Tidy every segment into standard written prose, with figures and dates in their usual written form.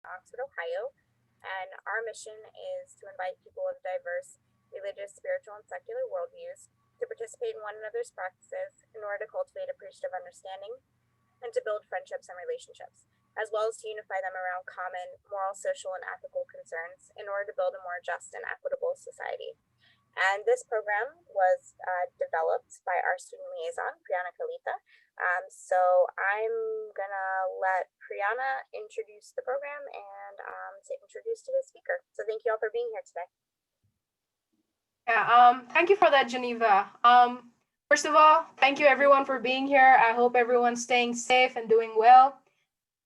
Oxford, Ohio, and our mission is to invite people of diverse religious, spiritual, and secular worldviews to participate in one another's practices in order to cultivate appreciative understanding and to build friendships and relationships, as well as to unify them around common moral, social, and ethical concerns in order to build a more just and equitable society. And this program was developed by our student liaison, Priyana Kalita. So I'm gonna let Priyana introduce the program and to introduce to the speaker. So thank you all for being here today. Yeah, thank you for that, Geneva. First of all, thank you everyone for being here. I hope everyone's staying safe and doing well.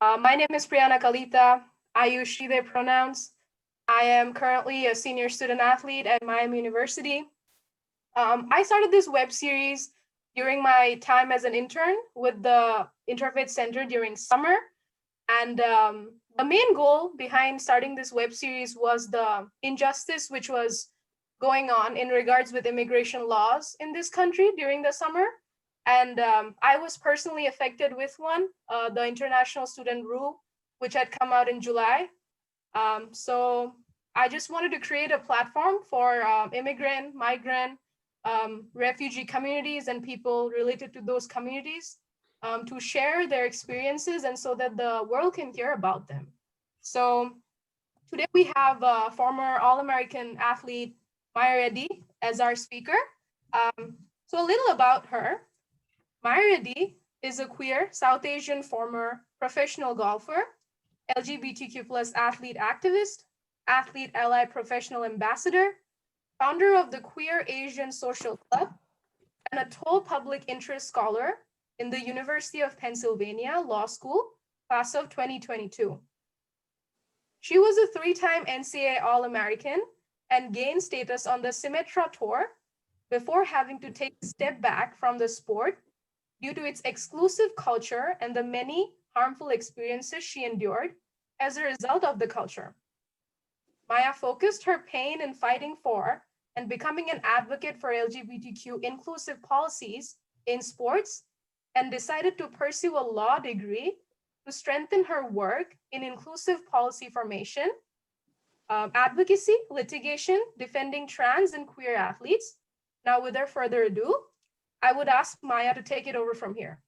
My name is Priyana Kalita. I use she, they pronouns. I am currently a senior student athlete at Miami University. I started this web series during my time as an intern with the Interfaith Center during summer. And the main goal behind starting this web series was the injustice which was going on in regards with immigration laws in this country during the summer. And I was personally affected with one, the international student rule, which had come out in July. So I just wanted to create a platform for immigrant, migrant, refugee communities and people related to those communities to share their experiences and so that the world can hear about them. So today we have former All-American athlete Maya Reddy as our speaker. So a little about her. Maya Reddy is a queer South Asian former professional golfer, LGBTQ plus athlete activist, athlete ally professional ambassador, founder of the Queer Asian Social Club, and a Toll Public Interest Scholar in the University of Pennsylvania Law School, class of 2022. She was a three-time NCAA All-American and gained status on the Symetra Tour before having to take a step back from the sport due to its exclusive culture and the many harmful experiences she endured as a result of the culture. Maya focused her pain in fighting for and becoming an advocate for LGBTQ inclusive policies in sports and decided to pursue a law degree to strengthen her work in inclusive policy formation, advocacy, litigation, defending trans and queer athletes. Now, without further ado, I would ask Maya to take it over from here.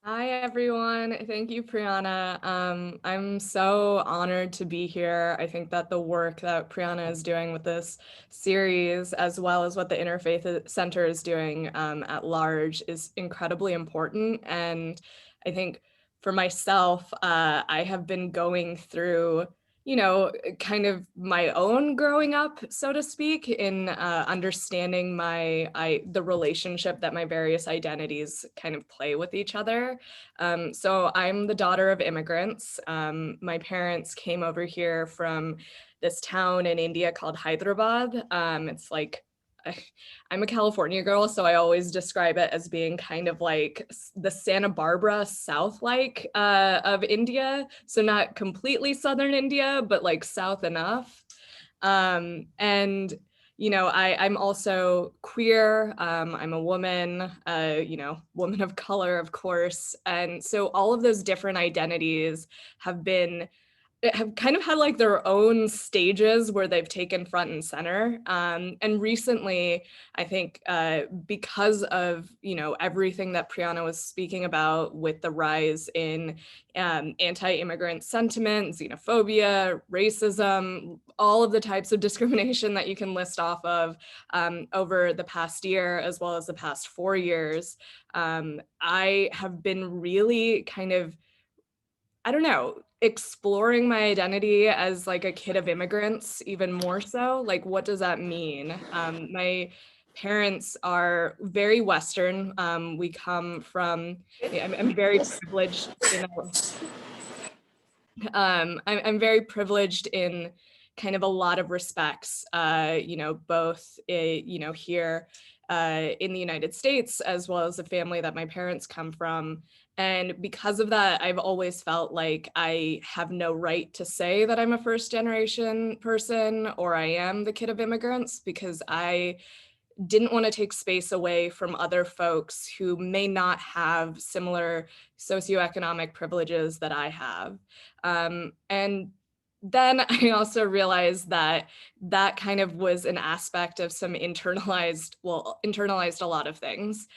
Hi, everyone. Thank you, Priyana. I'm so honored to be here. I think that the work that Priyana is doing with this series, as well as what the Interfaith Center is doing at large, is incredibly important. And I think for myself, I have been going through kind of my own growing up, so to speak, in understanding the relationship that my various identities kind of play with each other. So I'm the daughter of immigrants. My parents came over here from this town in India called Hyderabad. It's like I'm a California girl, so I always describe it as being kind of like the Santa Barbara South of India. So not completely Southern India, but like South enough. And I'm also queer. I'm a woman, woman of color, of course. And so all of those different identities have kind of had like their own stages where they've taken front and center. And recently, I think because of, everything that Priyana was speaking about with the rise in anti-immigrant sentiment, xenophobia, racism, all of the types of discrimination that you can list off of over the past year, as well as the past 4 years, I have been really kind of, I don't know, exploring my identity as like a kid of immigrants, even more so. Like, what does that mean? My parents are very Western. We come from, I'm very privileged, I'm very privileged in kind of a lot of respects, both, here in the United States, as well as the family that my parents come from. And because of that, I've always felt like I have no right to say that I'm a first generation person or I am the kid of immigrants, because I didn't want to take space away from other folks who may not have similar socioeconomic privileges that I have. And then I also realized that that kind of was an aspect of some internalized a lot of things.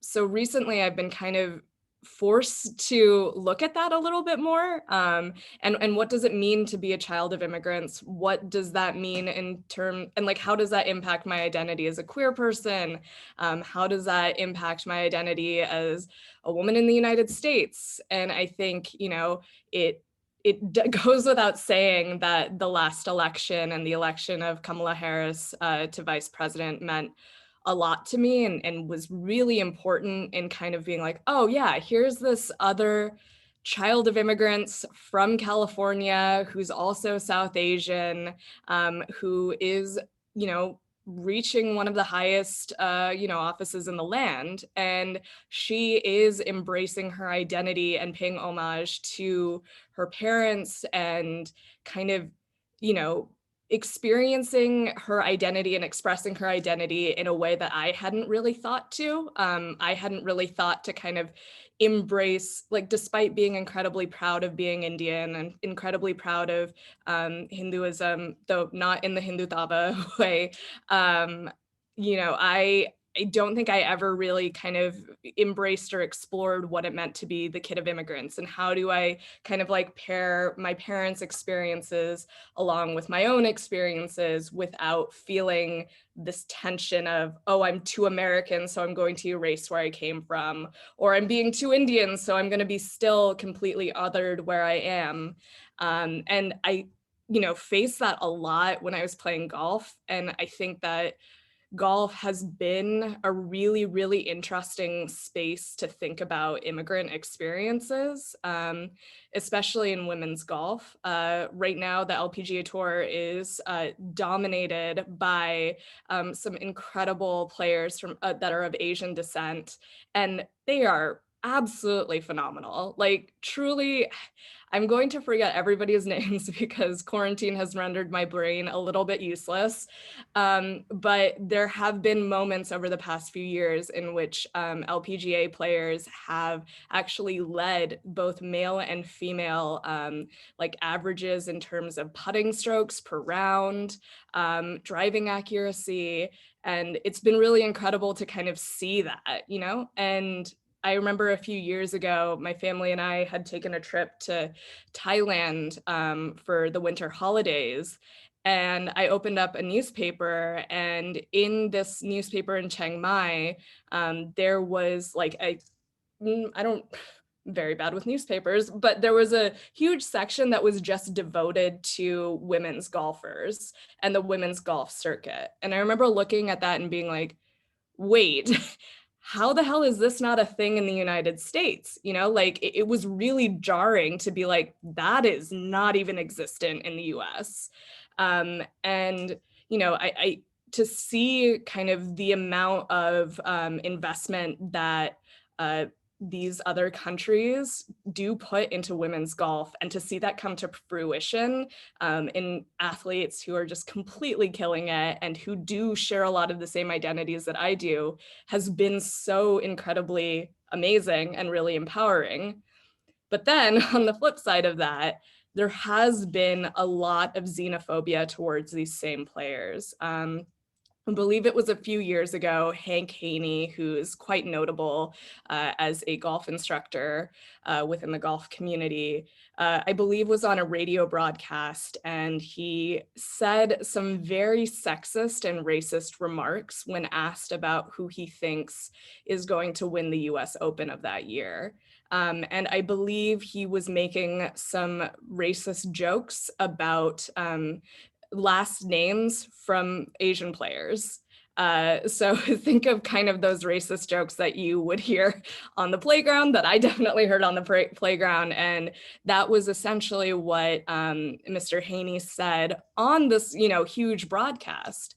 So recently I've been kind of forced to look at that a little bit more. And what does it mean to be a child of immigrants? What does that mean and like, how does that impact my identity as a queer person? How does that impact my identity as a woman in the United States? And I think, it goes without saying that the last election and the election of Kamala Harris to vice president meant a lot to me and was really important in kind of being like, oh yeah, here's this other child of immigrants from California who's also South Asian, who is, reaching one of the highest, offices in the land. And she is embracing her identity and paying homage to her parents and kind of, experiencing her identity and expressing her identity in a way that I hadn't really thought to. I hadn't really thought to kind of embrace, like, despite being incredibly proud of being Indian and incredibly proud of Hinduism, though not in the Hindu Tava way, I don't think I ever really kind of embraced or explored what it meant to be the kid of immigrants and how do I kind of like pair my parents' experiences along with my own experiences without feeling this tension of, oh, I'm too American, so I'm going to erase where I came from, or I'm being too Indian, so I'm going to be still completely othered where I am. And I, faced that a lot when I was playing golf. And I think that golf has been a really, really interesting space to think about immigrant experiences, especially in women's golf. Right now, the LPGA Tour is dominated by some incredible players that are of Asian descent, and they are absolutely phenomenal. Like, truly, I'm going to forget everybody's names because quarantine has rendered my brain a little bit useless. But there have been moments over the past few years in which LPGA players have actually led both male and female like averages in terms of putting strokes per round, driving accuracy. And it's been really incredible to kind of see that, and I remember a few years ago, my family and I had taken a trip to Thailand for the winter holidays. And I opened up a newspaper, and in this newspaper in Chiang Mai, there was like very bad with newspapers, but there was a huge section that was just devoted to women's golfers and the women's golf circuit. And I remember looking at that and being like, wait, how the hell is this not a thing in the United States? Like it was really jarring to be like, that is not even existent in the US. And, I to see kind of the amount of investment that these other countries do put into women's golf, and to see that come to fruition in athletes who are just completely killing it and who do share a lot of the same identities that I do, has been so incredibly amazing and really empowering. But then on the flip side of that, there has been a lot of xenophobia towards these same players. I believe it was a few years ago, Hank Haney, who is quite notable as a golf instructor within the golf community, I believe was on a radio broadcast, and he said some very sexist and racist remarks when asked about who he thinks is going to win the US Open of that year. And I believe he was making some racist jokes about last names from Asian players. So think of kind of those racist jokes that you would hear on the playground that I definitely heard on the playground. And that was essentially what Mr. Haney said on this, huge broadcast.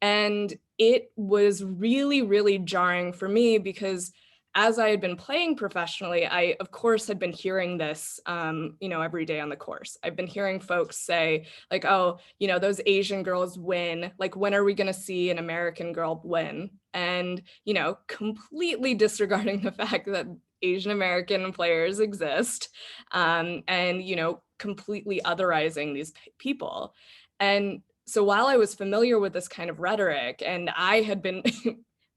And it was really, really jarring for me because as I had been playing professionally, I, of course, had been hearing this, every day on the course. I've been hearing folks say, like, oh, those Asian girls win. Like, when are we going to see an American girl win? And, completely disregarding the fact that Asian American players exist, and, completely otherizing these people. And so while I was familiar with this kind of rhetoric, and I had been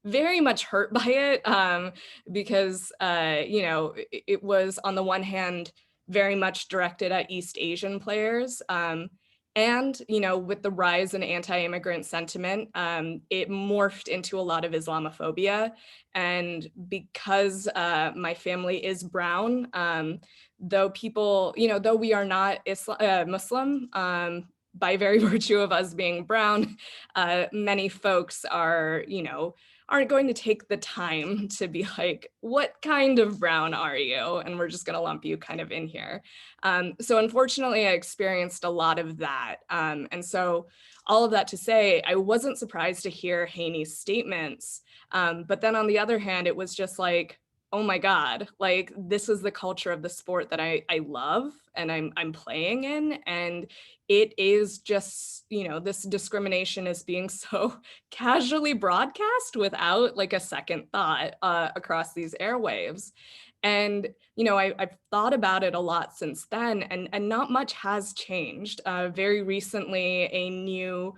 very much hurt by it, because, it was on the one hand very much directed at East Asian players. And, with the rise in anti-immigrant sentiment, it morphed into a lot of Islamophobia. And because my family is brown, though people, though we are not Muslim, by very virtue of us being brown, many folks are, aren't going to take the time to be like, what kind of brown are you? And we're just going to lump you kind of in here. So unfortunately, I experienced a lot of that. And so all of that to say, I wasn't surprised to hear Haney's statements. But then on the other hand, it was just like, oh my God, like this is the culture of the sport that I love and I'm playing in. And it is just, this discrimination is being so casually broadcast without like a second thought across these airwaves. And, I've thought about it a lot since then, and not much has changed. Very recently, a new,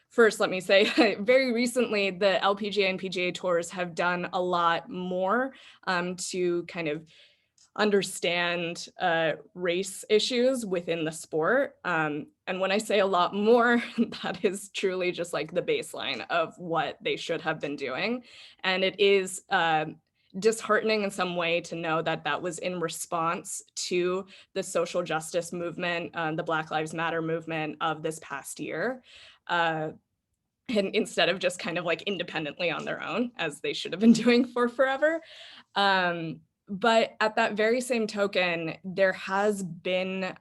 first, let me say, very recently, the LPGA and PGA tours have done a lot more to kind of understand race issues within the sport. And when I say a lot more, that is truly just like the baseline of what they should have been doing. And it is disheartening in some way to know that that was in response to the social justice movement, the Black Lives Matter movement of this past year. And instead of just kind of like independently on their own, as they should have been doing for forever. But at that very same token, there has been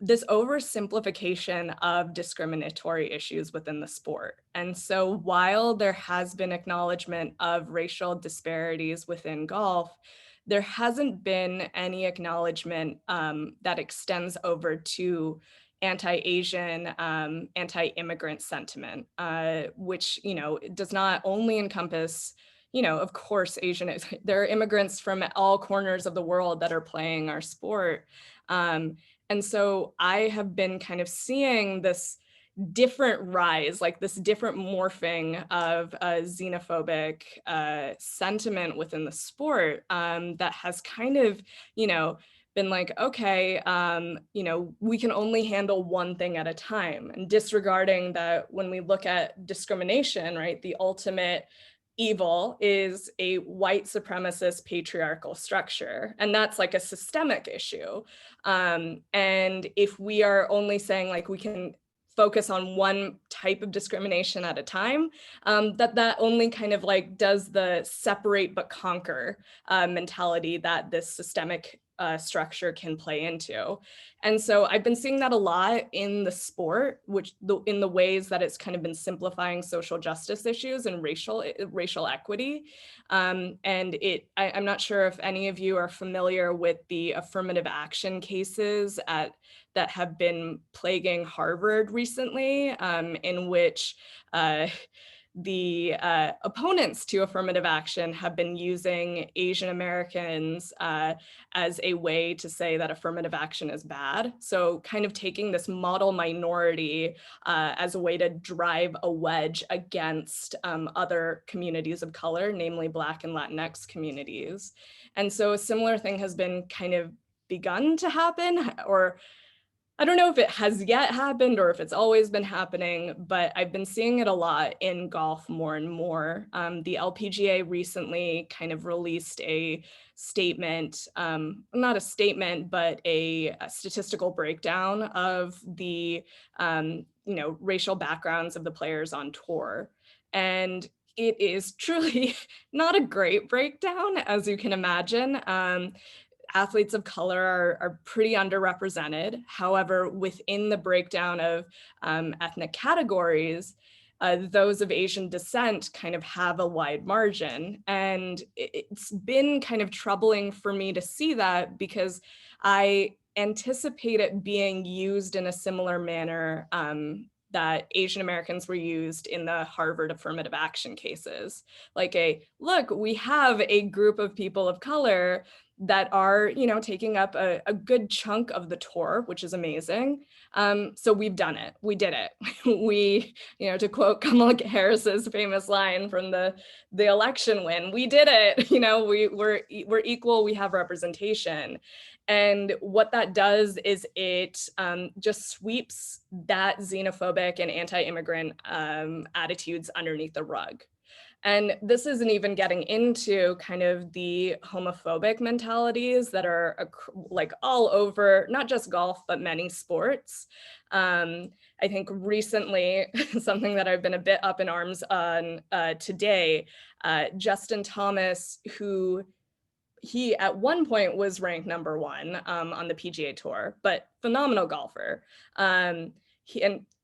this oversimplification of discriminatory issues within the sport. And so while there has been acknowledgement of racial disparities within golf, there hasn't been any acknowledgement that extends over to anti-Asian, anti-immigrant sentiment, which, does not only encompass, of course, there are immigrants from all corners of the world that are playing our sport. And so I have been kind of seeing this different rise, like this different morphing of a xenophobic sentiment within the sport that has kind of, been like, okay, we can only handle one thing at a time, and disregarding that when we look at discrimination, right, the ultimate evil is a white supremacist patriarchal structure. And that's like a systemic issue. And if we are only saying like we can focus on one type of discrimination at a time, that only kind of like does the separate but conquer mentality that this systemic structure can play into. And so I've been seeing that a lot in the sport, in the ways that it's kind of been simplifying social justice issues and racial equity. And I'm not sure if any of you are familiar with the affirmative action cases that have been plaguing Harvard recently, in which the opponents to affirmative action have been using Asian Americans as a way to say that affirmative action is bad. So kind of taking this model minority as a way to drive a wedge against other communities of color, namely Black and Latinx communities. And so a similar thing has been kind of begun to happen, or I don't know if it has yet happened or if it's always been happening, but I've been seeing it a lot in golf more and more. The LPGA recently kind of released a statement, not a statement, but a statistical breakdown of the racial backgrounds of the players on tour. And it is truly not a great breakdown, as you can imagine. Athletes of color are pretty underrepresented. However, within the breakdown of ethnic categories, those of Asian descent kind of have a wide margin. And it's been kind of troubling for me to see that, because I anticipate it being used in a similar manner that Asian Americans were used in the Harvard affirmative action cases. Like look, we have a group of people of color that are, taking up a good chunk of the tour, which is amazing. So we've done it. We did it. We, to quote Kamala Harris's famous line from the election win, we did it. We're equal. We have representation. And what that does is it just sweeps that xenophobic and anti-immigrant attitudes underneath the rug. And this isn't even getting into kind of the homophobic mentalities that are like all over, not just golf, but many sports. I think recently, something that I've been a bit up in arms on today, Justin Thomas, who he at one point was ranked #1 on the PGA Tour, but phenomenal golfer, and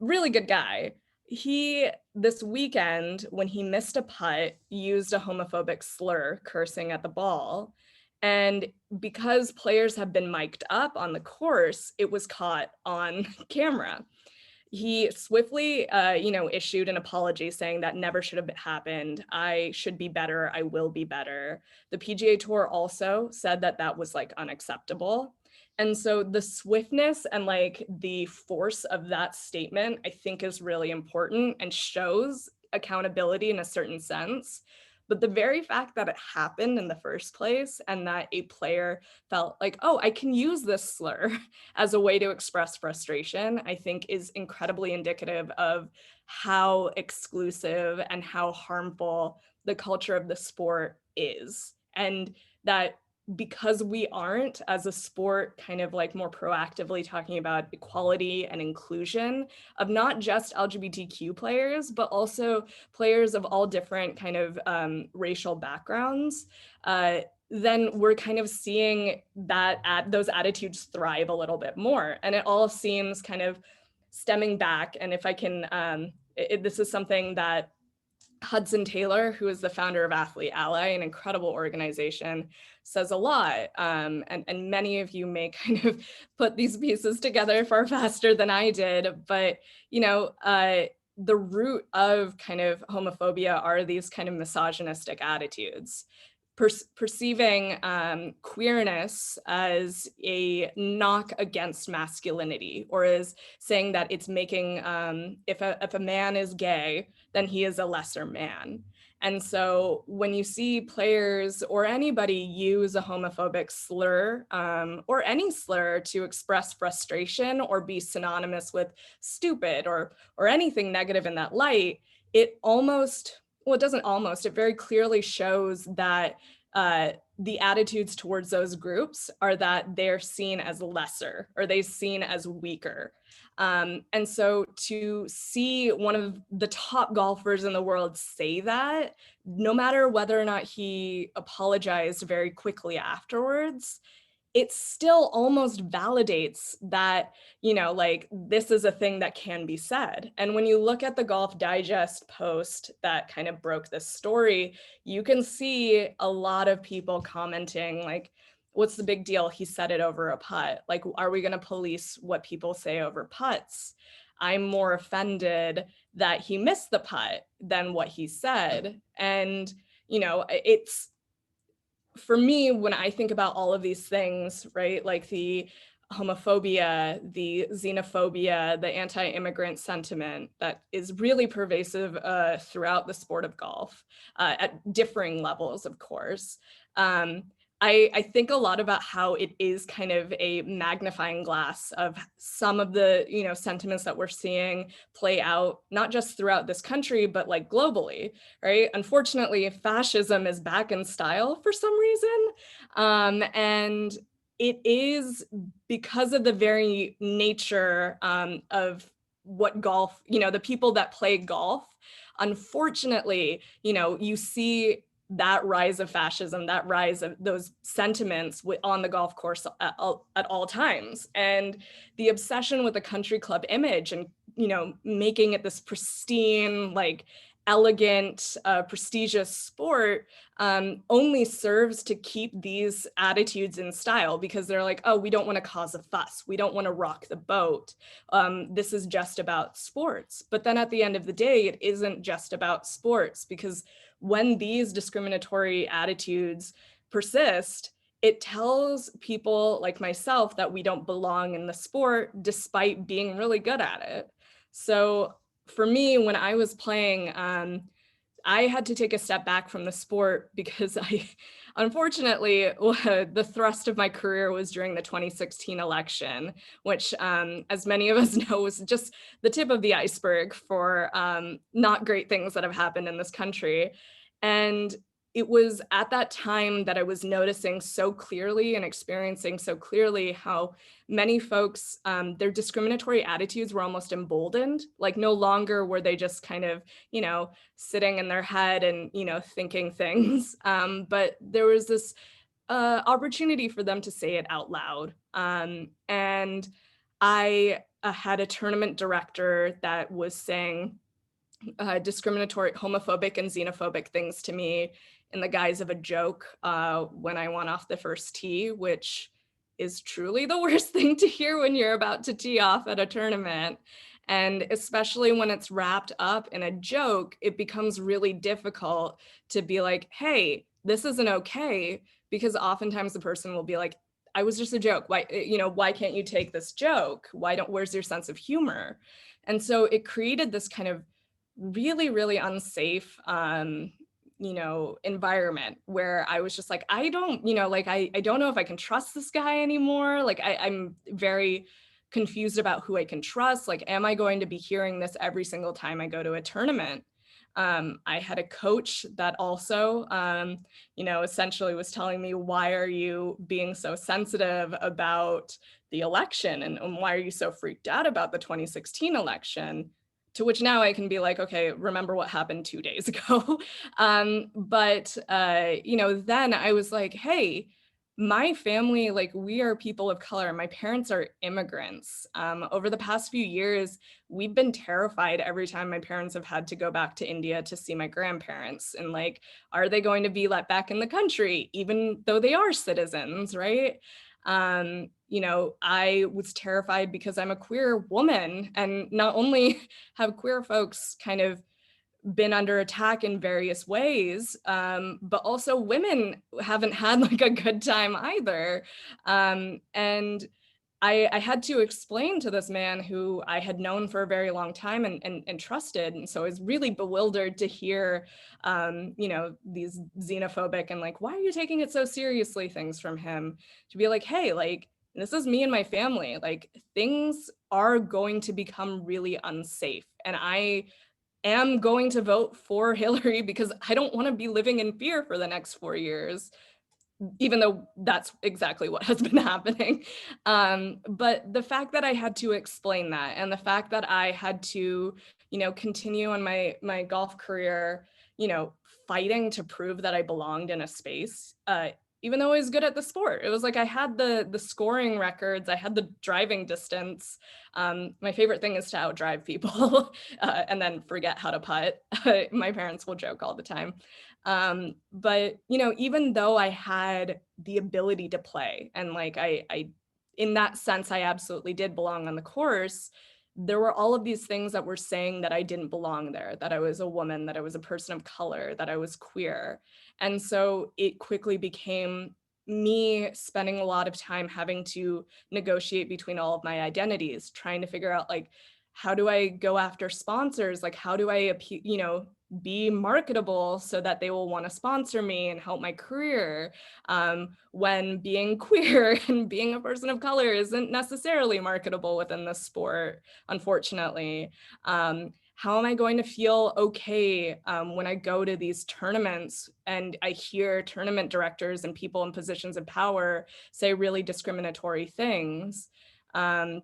really good guy. He, this weekend, when he missed a putt, used a homophobic slur, cursing at the ball. And because players have been mic'd up on the course, it was caught on camera. He swiftly, issued an apology saying that never should have happened. I should be better. I will be better. The PGA Tour also said that that was like unacceptable. And so the swiftness and like the force of that statement, I think, is really important and shows accountability in a certain sense. But the very fact that it happened in the first place and that a player felt like, oh, I can use this slur as a way to express frustration, I think is incredibly indicative of how exclusive and how harmful the culture of the sport is. And that because we aren't, as a sport, kind of like more proactively talking about equality and inclusion of not just LGBTQ players, but also players of all different kind of racial backgrounds, then we're kind of seeing that those attitudes thrive a little bit more. And it all seems kind of stemming back. And if I can, this is something that Hudson Taylor, who is the founder of Athlete Ally, an incredible organization, says a lot. And many of you may kind of put these pieces together far faster than I did. But, the root of kind of homophobia are these kind of misogynistic attitudes. Perceiving queerness as a knock against masculinity, or as saying that it's making, if a man is gay, then he is a lesser man. And so when you see players or anybody use a homophobic slur or any slur to express frustration or be synonymous with stupid or anything negative in that light, it almost, well, it doesn't almost, it very clearly shows that the attitudes towards those groups are that they're seen as lesser or they're seen as weaker. And so to see one of the top golfers in the world say that, no matter whether or not he apologized very quickly afterwards, it still almost validates that, like this is a thing that can be said. And when you look at the Golf Digest post that kind of broke this story, you can see a lot of people commenting like, what's the big deal? He said it over a putt. Like, are we going to police what people say over putts? I'm more offended that he missed the putt than what he said. And, it's, for me, when I think about all of these things, right, like the homophobia, the xenophobia, the anti-immigrant sentiment that is really pervasive throughout the sport of golf at differing levels, of course. I think a lot about how it is kind of a magnifying glass of some of the, sentiments that we're seeing play out, not just throughout this country, but like globally, right? Unfortunately, fascism is back in style for some reason. And it is because of the very nature of what golf, the people that play golf. Unfortunately, you see that rise of fascism, that rise of those sentiments on the golf course at all times. And the obsession with the country club image and making it this pristine, like elegant, prestigious sport only serves to keep these attitudes in style, because they're like, oh, we don't want to cause a fuss. We don't want to rock the boat. This is just about sports. But then at the end of the day, it isn't just about sports, because when these discriminatory attitudes persist, it tells people like myself that we don't belong in the sport despite being really good at it. So for me, when I was playing, I had to take a step back from the sport because unfortunately, the thrust of my career was during the 2016 election, which, as many of us know, was just the tip of the iceberg for not great things that have happened in this country. And it was at that time that I was noticing so clearly and experiencing so clearly how many folks, their discriminatory attitudes were almost emboldened. Like no longer were they just kind of, sitting in their head and, thinking things. But there was this opportunity for them to say it out loud. And I had a tournament director that was saying discriminatory, homophobic, and xenophobic things to me in the guise of a joke when I went off the first tee, which is truly the worst thing to hear when you're about to tee off at a tournament. And especially when it's wrapped up in a joke, it becomes really difficult to be like, hey, this isn't okay, because oftentimes the person will be like, I was just a joke. Why can't you take this joke? Where's your sense of humor? And so it created this kind of really, really unsafe, environment where I was just like, I don't know if I can trust this guy anymore. Like I'm very confused about who I can trust. Like, am I going to be hearing this every single time I go to a tournament? I had a coach that also, essentially was telling me, why are you being so sensitive about the election? And why are you so freaked out about the 2016 election? To which now I can be like, okay, remember what happened 2 days ago. But then I was like, hey, my family, like we are people of color. My parents are immigrants. Over the past few years, we've been terrified every time my parents have had to go back to India to see my grandparents. And like, are they going to be let back in the country, even though they are citizens, right? I was terrified because I'm a queer woman, and not only have queer folks kind of been under attack in various ways, but also women haven't had like a good time either. And I had to explain to this man who I had known for a very long time and trusted. And so I was really bewildered to hear, these xenophobic and like, why are you taking it so seriously things from him, to be like, hey, like, this is me and my family. Like, things are going to become really unsafe. And I am going to vote for Hillary because I don't want to be living in fear for the next 4 years, even though that's exactly what has been happening. But the fact that I had to explain that, and the fact that I had to, continue on my golf career, fighting to prove that I belonged in a space, even though I was good at the sport. It was like I had the scoring records, I had the driving distance. My favorite thing is to outdrive people and then forget how to putt. My parents will joke all the time. But even though I had the ability to play, and like I in that sense, I absolutely did belong on the course, there were all of these things that were saying that I didn't belong there, that I was a woman, that I was a person of color, that I was queer. And so it quickly became me spending a lot of time having to negotiate between all of my identities, trying to figure out like, how do I go after sponsors? Like, how do I, be marketable so that they will want to sponsor me and help my career, when being queer and being a person of color isn't necessarily marketable within the sport, unfortunately. How am I going to feel okay when I go to these tournaments and I hear tournament directors and people in positions of power say really discriminatory things? And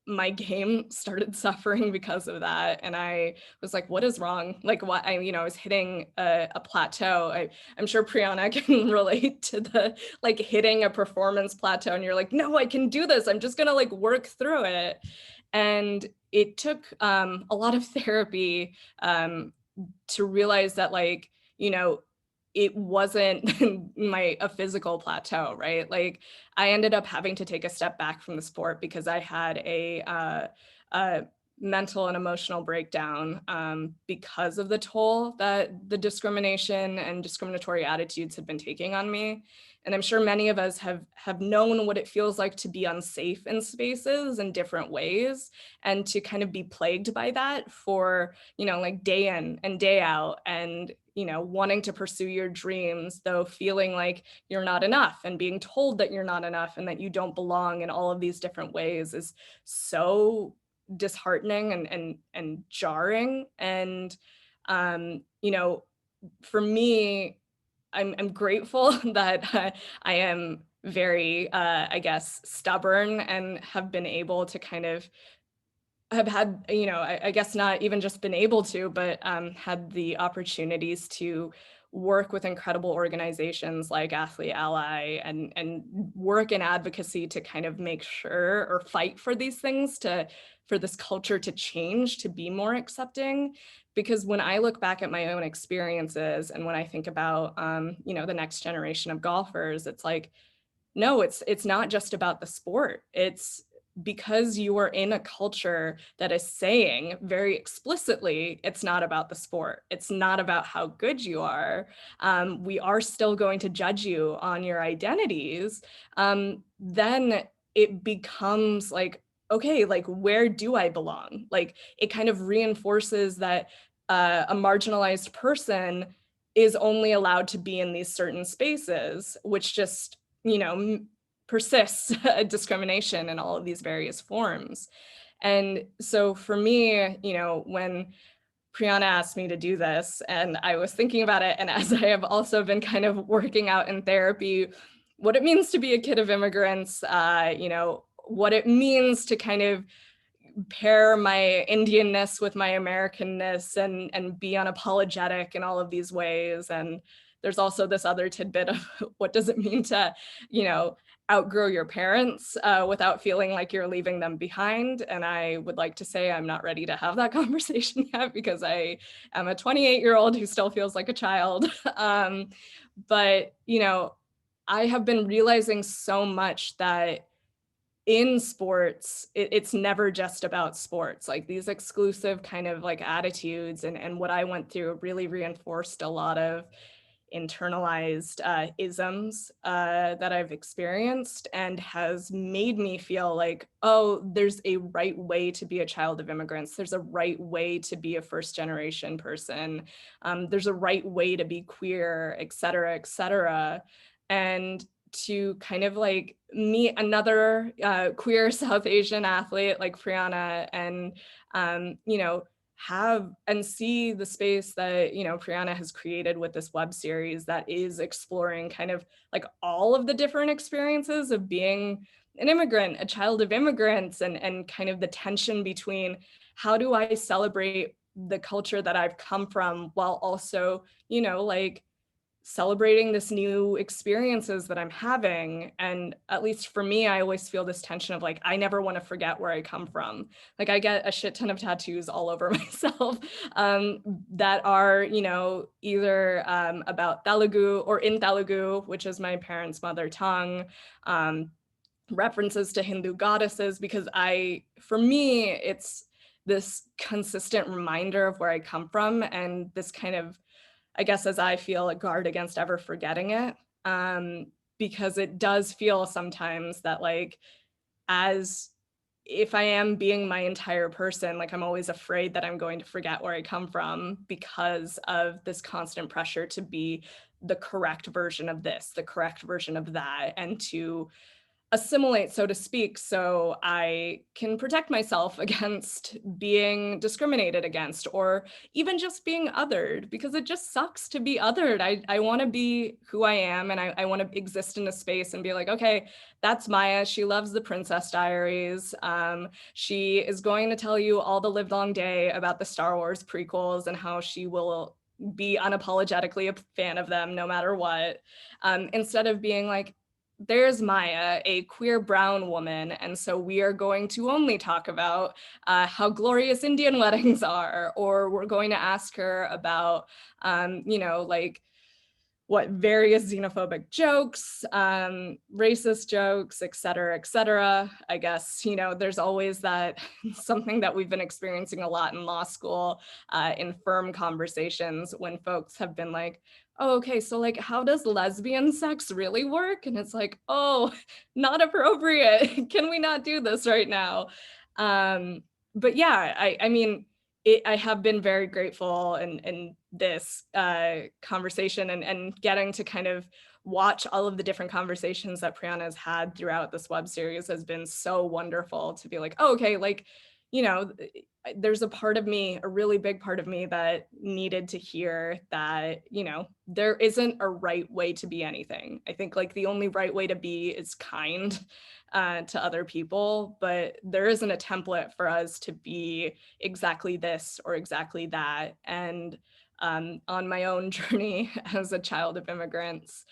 my game started suffering because of that. And I was like, what is wrong? Like, what? I was hitting a plateau. I'm sure Priyana can relate to the like hitting a performance plateau and you're like, no, I can do this. I'm just gonna like work through it. And it took a lot of therapy to realize that, like, you know, it wasn't a physical plateau, right? Like, I ended up having to take a step back from the sport because I had a mental and emotional breakdown because of the toll that the discrimination and discriminatory attitudes had been taking on me. And I'm sure many of us have known what it feels like to be unsafe in spaces in different ways, and to kind of be plagued by that for, you know, like day in and day out, and, you know, wanting to pursue your dreams, though feeling like you're not enough, and being told that you're not enough and that you don't belong in all of these different ways is so disheartening and jarring. And you know, for me, I'm grateful that I am very, I guess, stubborn, and have been able to kind of have had, you know, I guess not even just been able to, but had the opportunities to work with incredible organizations like Athlete Ally, and work in advocacy to kind of make sure, or fight for these things, for this culture to change, to be more accepting. Because when I look back at my own experiences, and when I think about, you know, the next generation of golfers, it's like, no, it's not just about the sport. It's because you are in a culture that is saying very explicitly, it's not about the sport. It's not about how good you are. We are still going to judge you on your identities. Then it becomes like, okay, like, where do I belong? Like, it kind of reinforces that a marginalized person is only allowed to be in these certain spaces, which just, you know, persists discrimination in all of these various forms. And so for me, you know, when Priyana asked me to do this, and I was thinking about it, and as I have also been kind of working out in therapy, what it means to be a kid of immigrants, you know, what it means to kind of pair my Indianness with my Americanness, and be unapologetic in all of these ways. And there's also this other tidbit of what does it mean to, you know, outgrow your parents without feeling like you're leaving them behind. And I would like to say I'm not ready to have that conversation yet, because I am a 28-year-old who still feels like a child. But, you know, I have been realizing so much that in sports, it's never just about sports. Like, these exclusive kind of like attitudes, and what I went through really reinforced a lot of internalized isms that I've experienced, and has made me feel like, oh, there's a right way to be a child of immigrants. There's a right way to be a first generation person. There's a right way to be queer, et cetera, et cetera. And to kind of like meet another queer South Asian athlete like Priyana, and you know, have and see the space that, you know, Priyana has created with this web series that is exploring kind of like all of the different experiences of being an immigrant, a child of immigrants, and kind of the tension between how do I celebrate the culture that I've come from, while also, you know, like celebrating this new experiences that I'm having. And at least for me, I always feel this tension of like, I never want to forget where I come from. Like, I get a shit ton of tattoos all over myself that are, you know, either about Telugu or in Telugu, which is my parents' mother tongue, references to Hindu goddesses, because for me, it's this consistent reminder of where I come from, and this kind of, I guess, as I feel, a guard against ever forgetting it. Because it does feel sometimes that, like, as if I am being my entire person, like, I'm always afraid that I'm going to forget where I come from because of this constant pressure to be the correct version of this, the correct version of that, and to assimilate, so to speak, so I can protect myself against being discriminated against, or even just being othered, because it just sucks to be othered. I want to be who I am, and I want to exist in a space and be like, okay, that's Maya. She loves the Princess Diaries. She is going to tell you all the livelong day about the Star Wars prequels and how she will be unapologetically a fan of them no matter what, instead of being like, there's Maya, a queer brown woman, and so we are going to only talk about how glorious Indian weddings are, or we're going to ask her about, like what various xenophobic jokes, racist jokes, et cetera, et cetera. I guess, there's always that something that we've been experiencing a lot in law school, in firm conversations, when folks have been like, oh, okay, so like, how does lesbian sex really work? And it's like, oh, not appropriate. Can we not do this right now? But yeah, I mean, I have been very grateful in this conversation and getting to kind of watch all of the different conversations that Priyana has had throughout this web series has been so wonderful to be like, oh, okay, like, there's a part of me, a really big part of me that needed to hear that, there isn't a right way to be anything. I think like the only right way to be is kind to other people, but there isn't a template for us to be exactly this or exactly that. And on my own journey as a child of immigrants,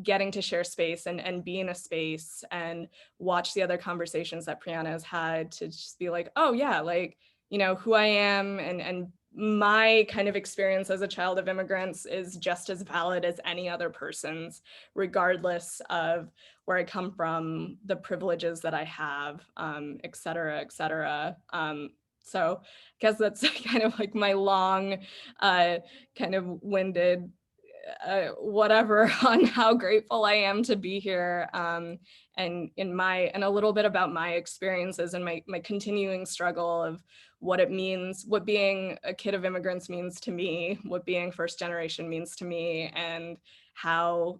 getting to share space and be in a space and watch the other conversations that Priyana has had to just be like, oh yeah, like, who I am and my kind of experience as a child of immigrants is just as valid as any other person's, regardless of where I come from, the privileges that I have, et cetera, et cetera. So I guess that's kind of like my long, kind of winded whatever on how grateful I am to be here, and a little bit about my experiences and my continuing struggle of what it means, what being a kid of immigrants means to me, what being first generation means to me, and how,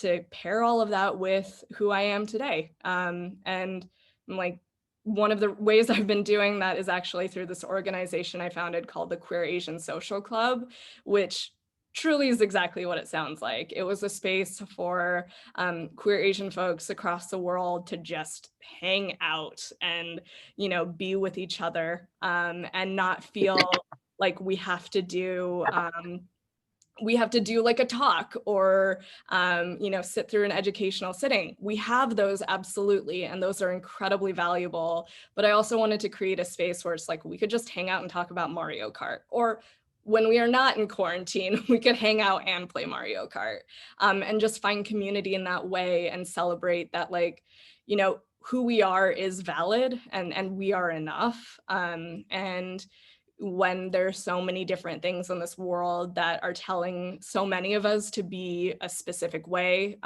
to pair all of that with who I am today. And like, one of the ways I've been doing that is actually through this organization I founded called the Queer Asian Social Club, which truly is exactly what it sounds like. It was a space for queer Asian folks across the world to just hang out and, be with each other, and not feel like we have to do like a talk or, sit through an educational sitting. We have those, absolutely, and those are incredibly valuable. But I also wanted to create a space where it's like, we could just hang out and talk about Mario Kart, or when we are not in quarantine, we could hang out and play Mario Kart, and just find community in that way and celebrate that, like, who we are is valid and we are enough. And when there's so many different things in this world that are telling so many of us to be a specific way,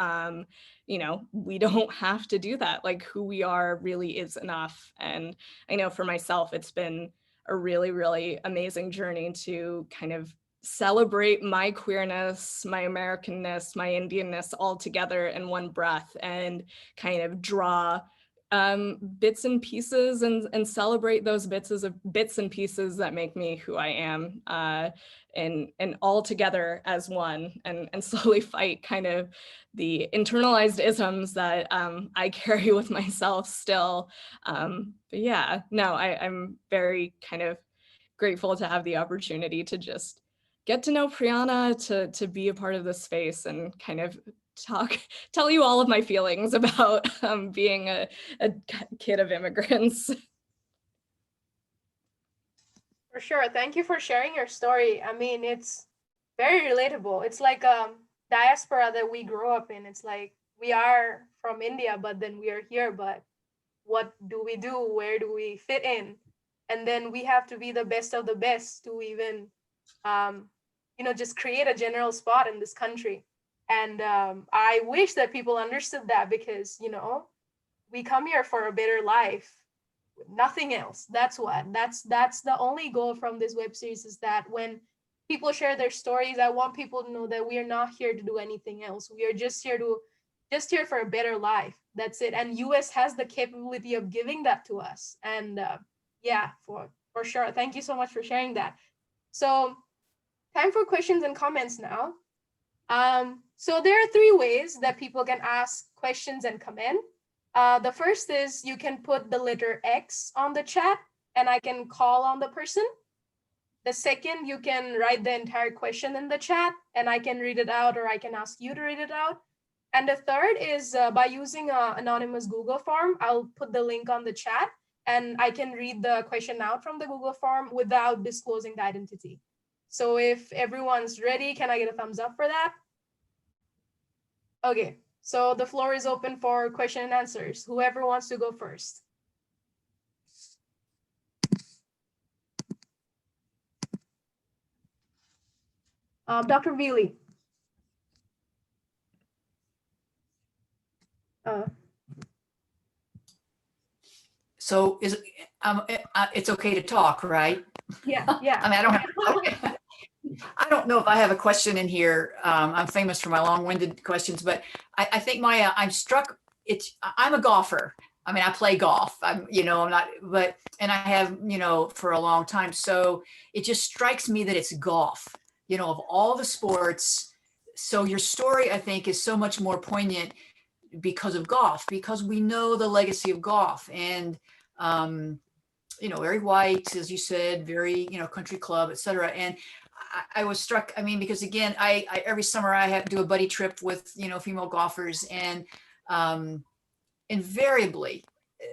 we don't have to do that. Like, who we are really is enough. And I know for myself, it's been a really, really amazing journey to kind of celebrate my queerness, my Americanness, my Indianness all together in one breath, and kind of draw bits and pieces and celebrate those bits and pieces that make me who I am, and all together as one, and slowly fight kind of the internalized isms that I carry with myself still. But yeah, no, I'm very kind of grateful to have the opportunity to just get to know Priyana, to be a part of this space and kind of tell you all of my feelings about being a kid of immigrants. For sure. Thank you for sharing your story. I mean, it's very relatable. It's like diaspora that we grew up in. It's like we are from India, but then we are here, but what do we do? Where do we fit in? And then we have to be the best of the best to even, just create a general spot in this country. And I wish that people understood that, because, we come here for a better life, nothing else. That's the only goal from this web series, is that when people share their stories, I want people to know that we are not here to do anything else. We are just here for a better life. That's it. And US has the capability of giving that to us. And yeah, for sure. Thank you so much for sharing that. So time for questions and comments now. So there are 3 ways that people can ask questions and comment. The first is you can put the letter X on the chat and I can call on the person. The second, you can write the entire question in the chat and I can read it out, or I can ask you to read it out. And the third is by using an anonymous Google form. I'll put the link on the chat and I can read the question out from the Google form without disclosing the identity. So if everyone's ready, can I get a thumbs up for that? Okay, so the floor is open for question and answers. Whoever wants to go first. Dr. Veely. So it's okay to talk, right? Yeah, yeah. I mean, I don't know if I have a question in here. I'm famous for my long-winded questions, but I think I'm struck. I'm a golfer. I mean, I play golf. I'm not, and I have, for a long time. So it just strikes me that it's golf, of all the sports. So your story, I think, is so much more poignant because of golf, because we know the legacy of golf. And very white, as you said, very, country club, et cetera. And I was struck, I mean, because again, I every summer I have to do a buddy trip with, female golfers, and invariably,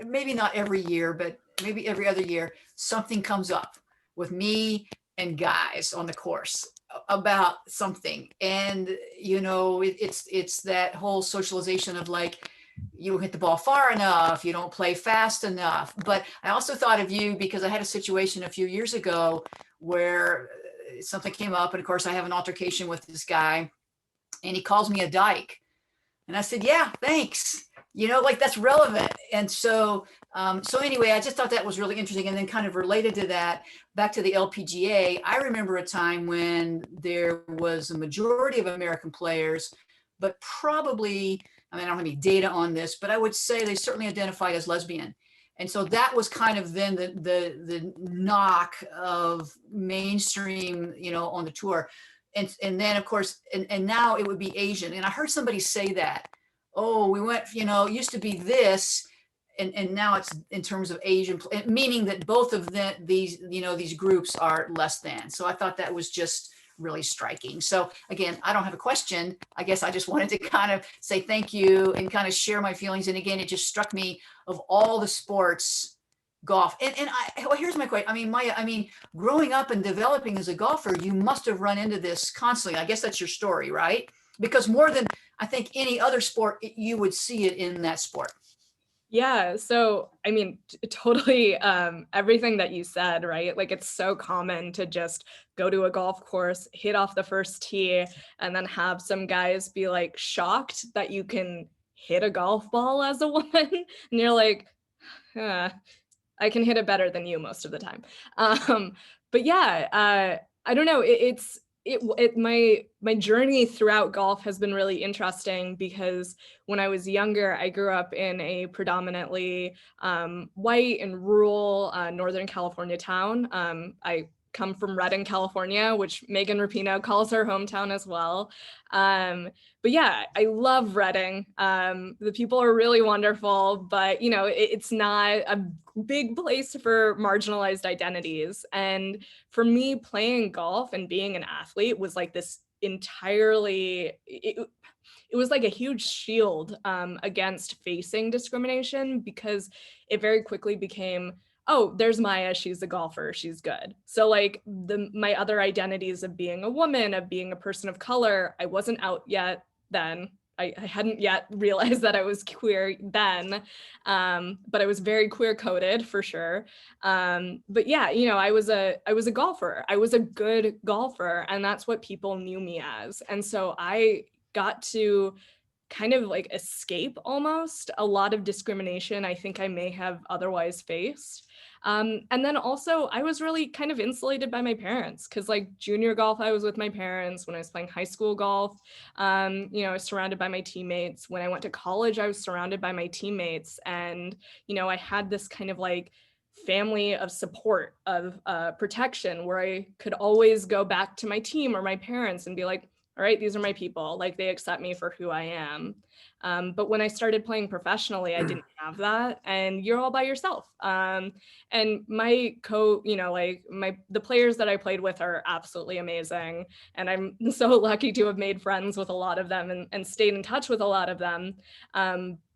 maybe not every year, but maybe every other year, something comes up with me and guys on the course about something. And, it's that whole socialization of like, you don't hit the ball far enough, you don't play fast enough. But I also thought of you because I had a situation a few years ago where something came up, and of course I have an altercation with this guy, and he calls me a dyke. And I said, yeah, thanks. Like that's relevant. And so anyway, I just thought that was really interesting. And then kind of related to that, back to the LPGA, I remember a time when there was a majority of American players, but probably, I mean, I don't have any data on this, but I would say they certainly identified as lesbian. And so that was kind of then the knock of mainstream, on the tour. And then of course, and now it would be Asian. And I heard somebody say that, oh, we went, it used to be this, and now it's in terms of Asian, meaning that both of these groups are less than. So I thought that was just really striking. So again, I don't have a question. I guess I just wanted to kind of say thank you and kind of share my feelings. And again, it just struck me, of all the sports, golf. Well, here's my question. I mean, Maya, growing up and developing as a golfer, you must have run into this constantly. I guess that's your story, right? Because more than I think any other sport, you would see it in that sport. Yeah, so I mean, totally everything that you said, right? Like it's so common to just go to a golf course, hit off the first tee, and then have some guys be like shocked that you can hit a golf ball as a woman. And you're like, I can hit it better than you most of the time. But yeah, I don't know. My journey throughout golf has been really interesting because when I was younger, I grew up in a predominantly white and rural Northern California town. I come from Reddy, California, which Megan Rapinoe calls her hometown as well. But yeah, I love Reddy. The people are really wonderful, but it's not a big place for marginalized identities. And for me, playing golf and being an athlete was like this entirely, it was like a huge shield against facing discrimination, because it very quickly became, oh, there's Maya, she's a golfer, she's good. So like my other identities of being a woman, of being a person of color, I wasn't out yet then. I hadn't yet realized that I was queer then, but I was very queer coded for sure. But yeah, I was a golfer. I was a good golfer, and that's what people knew me as. And so I got to kind of like escape almost a lot of discrimination I think I may have otherwise faced. And then also I was really kind of insulated by my parents, because like junior golf, I was with my parents. When I was playing high school golf, I was surrounded by my teammates. When I went to college, I was surrounded by my teammates. And, I had this kind of like family of support, of protection, where I could always go back to my team or my parents and be like, all right, these are my people, like they accept me for who I am. But when I started playing professionally, I didn't have that, and you're all by yourself. And my the players that I played with are absolutely amazing. And I'm so lucky to have made friends with a lot of them and stayed in touch with a lot of them.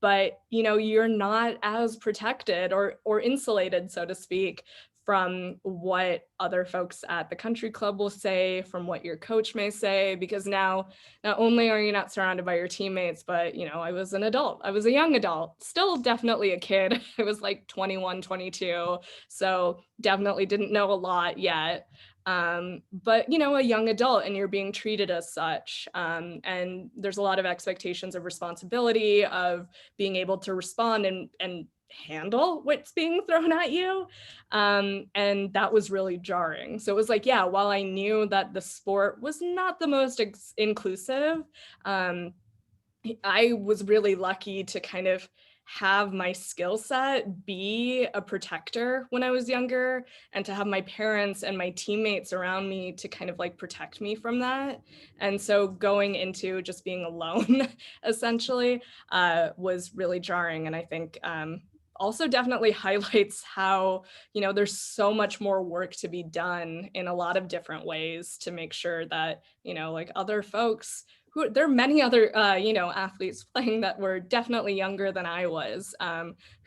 But you're not as protected or insulated, so to speak, from what other folks at the country club will say, from what your coach may say, because now not only are you not surrounded by your teammates, but I was an adult. I was a young adult, still definitely a kid. I was like 21, 22. So definitely didn't know a lot yet. But a young adult, and you're being treated as such. And there's a lot of expectations of responsibility, of being able to respond and handle what's being thrown at you. And that was really jarring. So it was like, yeah, while I knew that the sport was not the most inclusive, I was really lucky to kind of have my skill set be a protector when I was younger, and to have my parents and my teammates around me to kind of like protect me from that. And so going into just being alone essentially was really jarring. And I think also definitely highlights how, there's so much more work to be done in a lot of different ways to make sure that, like other folks there are many other, athletes playing that were definitely younger than I was,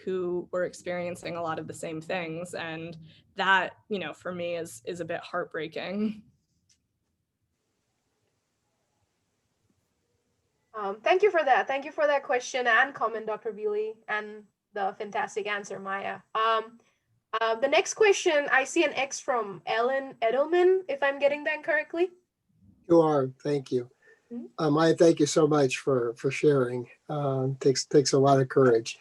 who were experiencing a lot of the same things. And that, for me is a bit heartbreaking. Thank you for that. Thank you for that question and comment, Dr. Bewley, and the fantastic answer, Maya. The next question, I see an X from Ellen Edelman, if I'm getting that correctly. You are. Thank you. I thank you so much for sharing. Takes a lot of courage.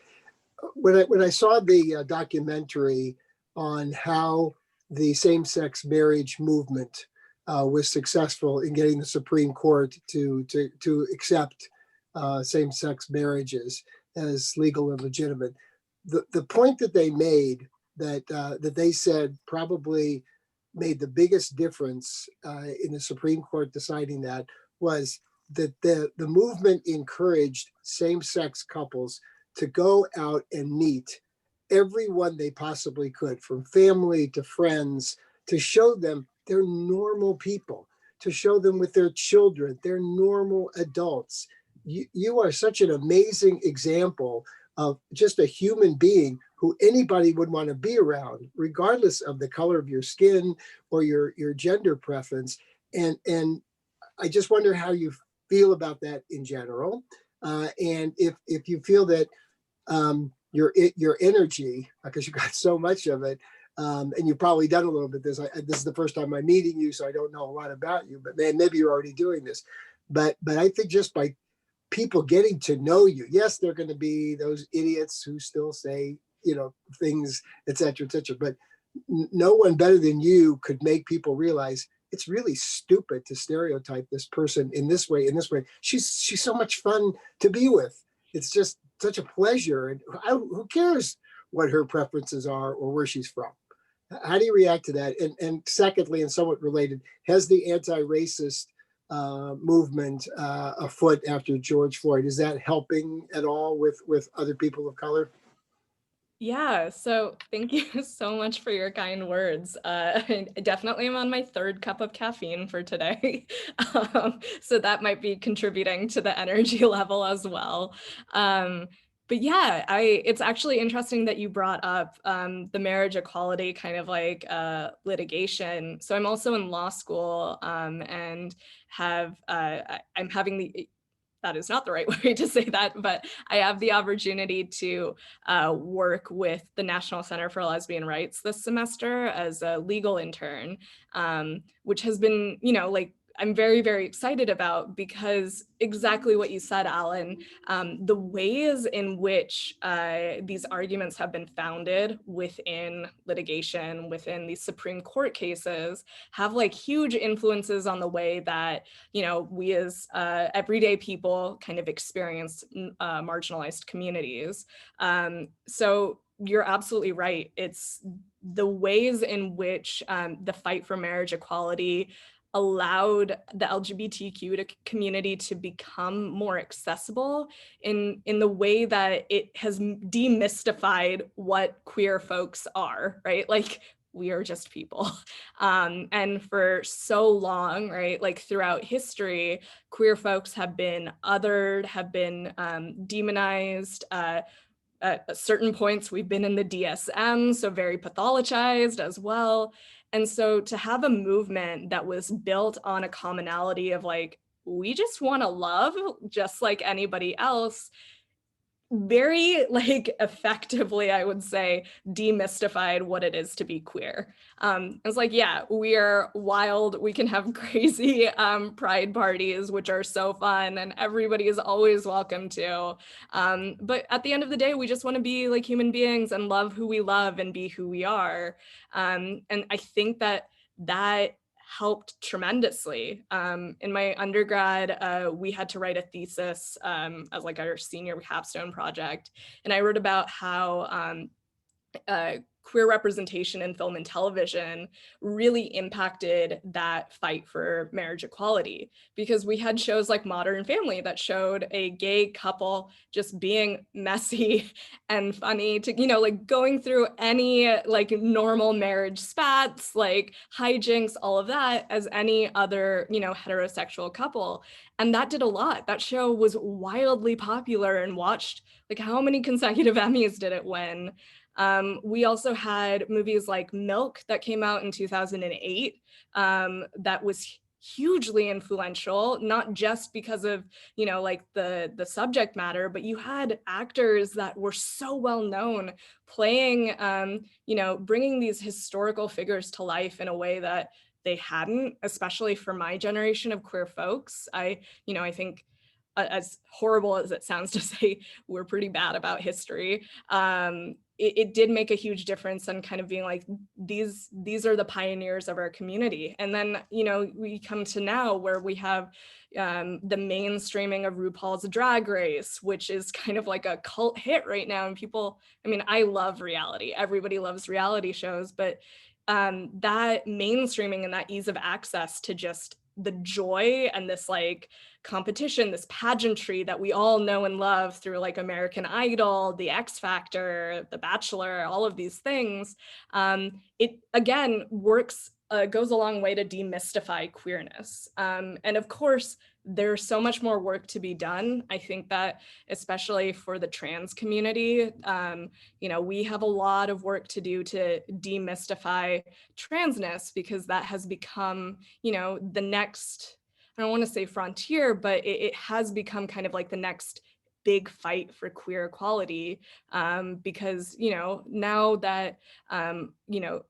When I saw the documentary on how the same-sex marriage movement was successful in getting the Supreme Court to accept same-sex marriages as legal and legitimate, the point that they made that they said probably made the biggest difference in the Supreme Court deciding that was that the movement encouraged same-sex couples to go out and meet everyone they possibly could, from family to friends, to show them they're normal people, to show them with their children, they're normal adults. You are such an amazing example of just a human being who anybody would want to be around, regardless of the color of your skin or your gender preference. And I just wonder how you feel about that in general, and if you feel that your energy, because you got so much of it, and you've probably done a little bit this. This is the first time I'm meeting you, so I don't know a lot about you. But maybe you're already doing this. But I think just by people getting to know you, yes, they're going to be those idiots who still say things, et cetera, et cetera. But no one better than you could make people realize it's really stupid to stereotype this person in this way, She's so much fun to be with. It's just such a pleasure. And who cares what her preferences are or where she's from? How do you react to that? And secondly, and somewhat related, has the anti-racist movement afoot after George Floyd, is that helping at all with other people of color? Yeah, so thank you so much for your kind words. I definitely am on my third cup of caffeine for today. So that might be contributing to the energy level as well. But yeah, it's actually interesting that you brought up the marriage equality kind of like litigation. So I'm also in law school and I'm having the, that is not the right way to say that, but I have the opportunity to work with the National Center for Lesbian Rights this semester as a legal intern, which has been, I'm very, very excited about, because exactly what you said, Alan, the ways in which these arguments have been founded within litigation, within these Supreme Court cases, have like huge influences on the way that, we as everyday people kind of experience marginalized communities. So you're absolutely right. It's the ways in which the fight for marriage equality allowed the LGBTQ community to become more accessible in the way that it has demystified what queer folks are, right? Like, we are just people. And for so long, right, like throughout history, queer folks have been othered, have been demonized. At certain points, we've been in the DSM, so very pathologized as well. And so to have a movement that was built on a commonality of like, we just want to love just like anybody else, very like effectively, I would say, demystified what it is to be queer. It's like, yeah, we are wild. We can have crazy pride parties, which are so fun, and everybody is always welcome to. But at the end of the day, we just want to be like human beings and love who we love and be who we are. And I think that helped tremendously. In my undergrad, we had to write a thesis as like our senior capstone project. And I wrote about how queer representation in film and television really impacted that fight for marriage equality, because we had shows like Modern Family that showed a gay couple just being messy and funny to, you know, like going through any like normal marriage spats, like hijinks, all of that as any other, you know, heterosexual couple. And that did a lot. That show was wildly popular and watched. Like, how many consecutive Emmys did it win? We also had movies like Milk that came out in 2008 that was hugely influential, not just because of, you know, like the subject matter, but you had actors that were so well known playing, you know, bringing these historical figures to life in a way that they hadn't, especially for my generation of queer folks. I think as horrible as it sounds to say, we're pretty bad about history. It did make a huge difference in kind of being like, these are the pioneers of our community. And then, you know, we come to now where we have the mainstreaming of RuPaul's Drag Race, which is kind of like a cult hit right now. And people, I mean, I love reality. Everybody loves reality shows, but that mainstreaming and that ease of access to just the joy and this like competition, this pageantry that we all know and love through like American Idol, The X Factor, The Bachelor, all of these things, it again goes a long way to demystify queerness. And of course, there's so much more work to be done. I think that especially for the trans community, you know, we have a lot of work to do to demystify transness, because that has become, you know, the next, I don't want to say frontier, but it has become kind of like the next big fight for queer equality, because, you know, now that, you know,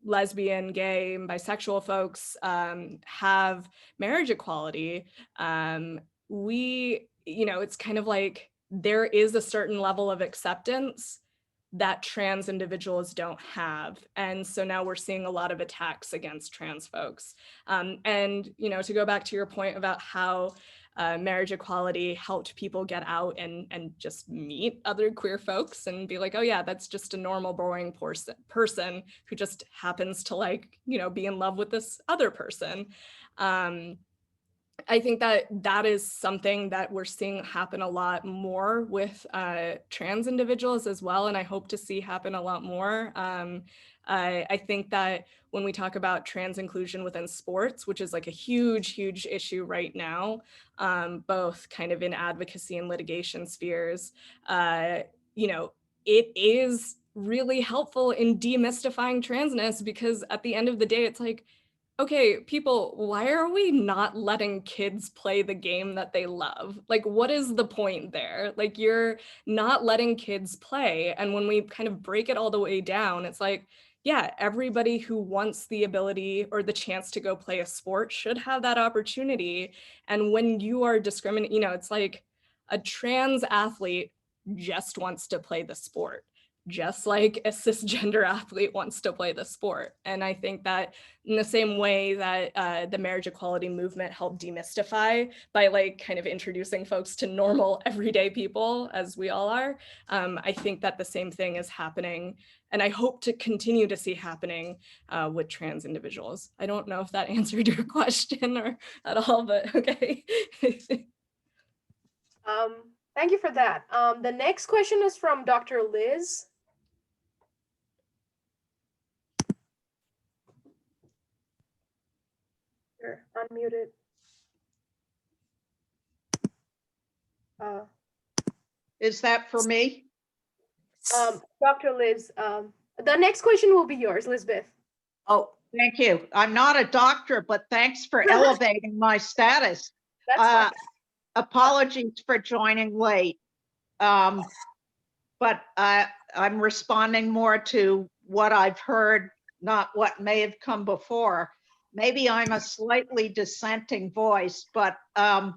lesbian, gay, and bisexual folks have marriage equality, you know, it's kind of like there is a certain level of acceptance that trans individuals don't have. And so now we're seeing a lot of attacks against trans folks. And, you know, to go back to your point about how marriage equality helped people get out and just meet other queer folks and be like, oh yeah, that's just a normal, boring person who just happens to like, you know, be in love with this other person. I think that is something that we're seeing happen a lot more with trans individuals as well, and I hope to see happen a lot more. I think that when we talk about trans inclusion within sports, which is like a huge, huge issue right now, both kind of in advocacy and litigation spheres, you know, it is really helpful in demystifying transness, because at the end of the day, it's like, okay, people, why are we not letting kids play the game that they love? Like, what is the point there? Like, you're not letting kids play. And when we kind of break it all the way down, it's like, yeah, everybody who wants the ability or the chance to go play a sport should have that opportunity. And when you are discriminating, you know, it's like a trans athlete just wants to play the sport. just like a cisgender athlete wants to play the sport. And I think that in the same way that the marriage equality movement helped demystify by like kind of introducing folks to normal everyday people, as we all are, I think that the same thing is happening, and I hope to continue to see happening with trans individuals. I don't know if that answered your question or at all, but okay. Thank you for that. The next question is from Dr. Liz. You're unmuted. Is that for me? Dr. Liz, the next question will be yours, Lisbeth. Oh, thank you. I'm not a doctor, but thanks for elevating my status. That's fine. Apologies for joining late. But I'm responding more to what I've heard, not what may have come before. Maybe I'm a slightly dissenting voice, but I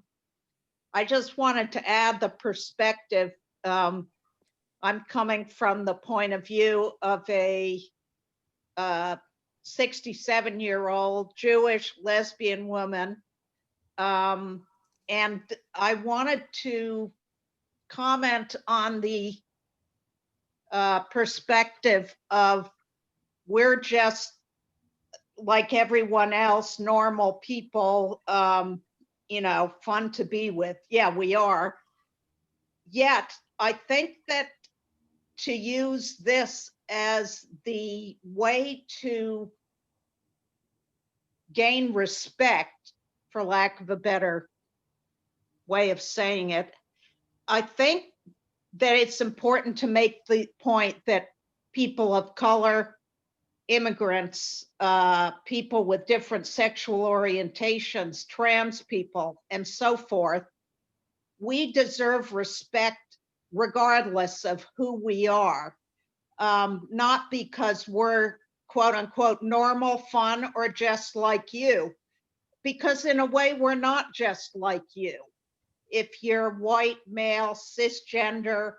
just wanted to add the perspective. I'm coming from the point of view of a 67-year-old Jewish lesbian woman. And I wanted to comment on the perspective of we're just like everyone else, normal people, you know, fun to be with. Yeah, we are. Yet, I think that to use this as the way to gain respect, for lack of a better way of saying it, I think that it's important to make the point that people of color, immigrants, people with different sexual orientations, trans people, and so forth, we deserve respect regardless of who we are, not because we're quote unquote normal, fun, or just like you, because in a way we're not just like you. If you're white, male, cisgender,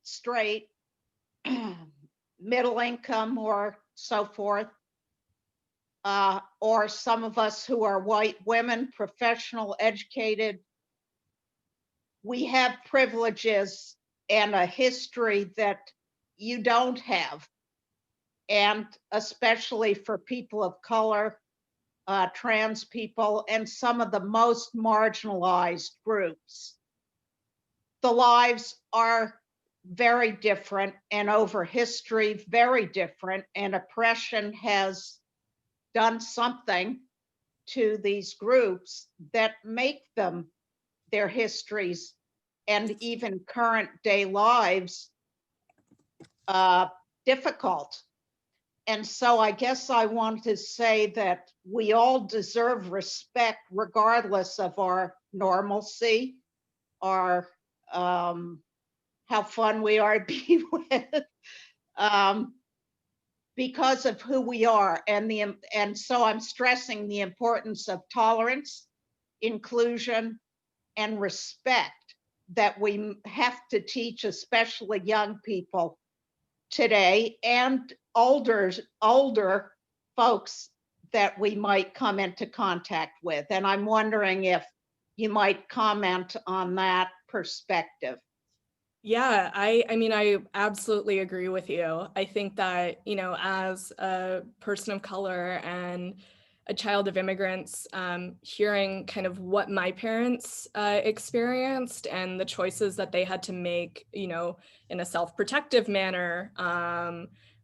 straight, middle income, or so forth, or some of us who are white women, professional, educated, we have privileges and a history that you don't have. And especially for people of color, trans people, and some of the most marginalized groups. The lives are very different, and over history, very different, and oppression has done something to these groups that make them, their histories, and even current day lives difficult. And so I guess I want to say that we all deserve respect regardless of our normalcy, our how fun we are to be with, because of who we are. And so I'm stressing the importance of tolerance, inclusion, and respect that we have to teach, especially young people today, and older folks that we might come into contact with. And I'm wondering if you might comment on that perspective. Yeah, I mean, I absolutely agree with you. I think that, you know, as a person of color and a child of immigrants, hearing kind of what my parents experienced and the choices that they had to make, you know, in a self-protective manner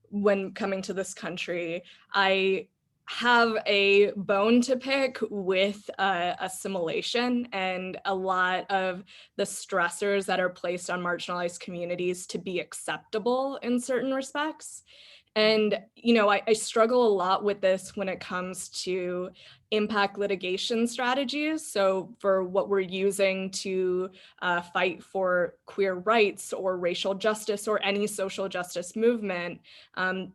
when coming to this country, I have a bone to pick with assimilation and a lot of the stressors that are placed on marginalized communities to be acceptable in certain respects. And, you know, I struggle a lot with this when it comes to impact litigation strategies. So for what we're using to fight for queer rights or racial justice or any social justice movement,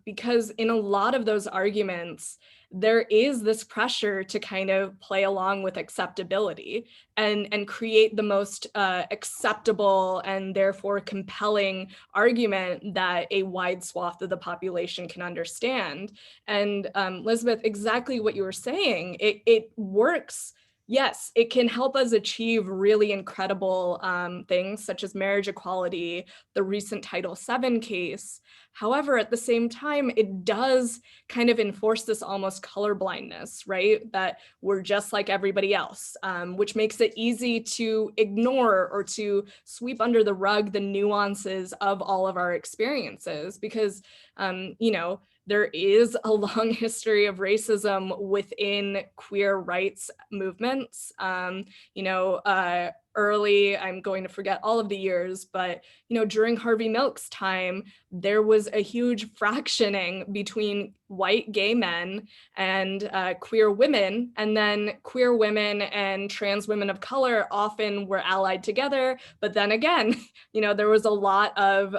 because in a lot of those arguments, there is this pressure to kind of play along with acceptability and create the most acceptable and therefore compelling argument that a wide swath of the population can understand. And Elizabeth, exactly what you were saying, it works. Yes, it can help us achieve really incredible things such as marriage equality, the recent Title VII case. However, at the same time, it does kind of enforce this almost colorblindness, right? That we're just like everybody else, which makes it easy to ignore or to sweep under the rug the nuances of all of our experiences because, you know, there is a long history of racism within queer rights movements. You know, early, I'm going to forget all of the years, but, you know, during Harvey Milk's time, there was a huge fractioning between white gay men and queer women, and then queer women and trans women of color often were allied together. But then again, you know, there was a lot of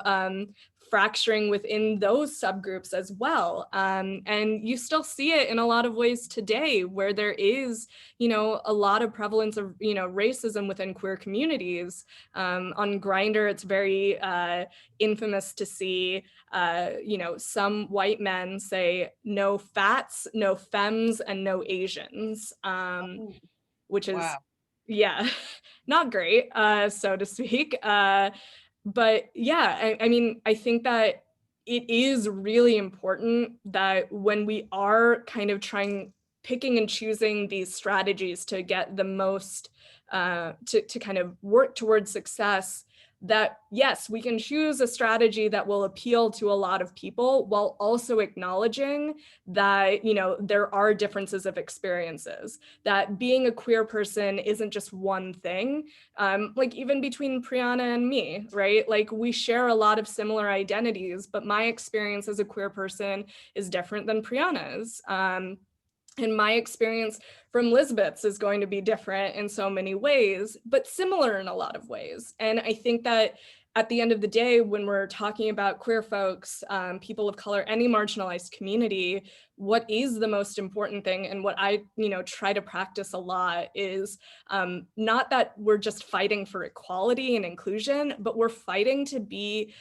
fracturing within those subgroups as well. And you still see it in a lot of ways today where there is, you know, a lot of prevalence of, you know, racism within queer communities. On Grindr, it's very infamous to see, you know, some white men say no fats, no femmes, and no Asians, which is, Wow. yeah, not great, so to speak. But yeah, I mean, I think that it is really important that when we are kind of picking and choosing these strategies to get the most, to kind of work towards success, that yes, we can choose a strategy that will appeal to a lot of people while also acknowledging that, you know, there are differences of experiences, that being a queer person isn't just one thing. Like even between Priyana and me, right? Like we share a lot of similar identities, but my experience as a queer person is different than Priyana's. And my experience from Lisbeth's is going to be different in so many ways, but similar in a lot of ways. And I think that at the end of the day, when we're talking about queer folks, people of color, any marginalized community, what is the most important thing and what I, you know, try to practice a lot is not that we're just fighting for equality and inclusion, but we're fighting to be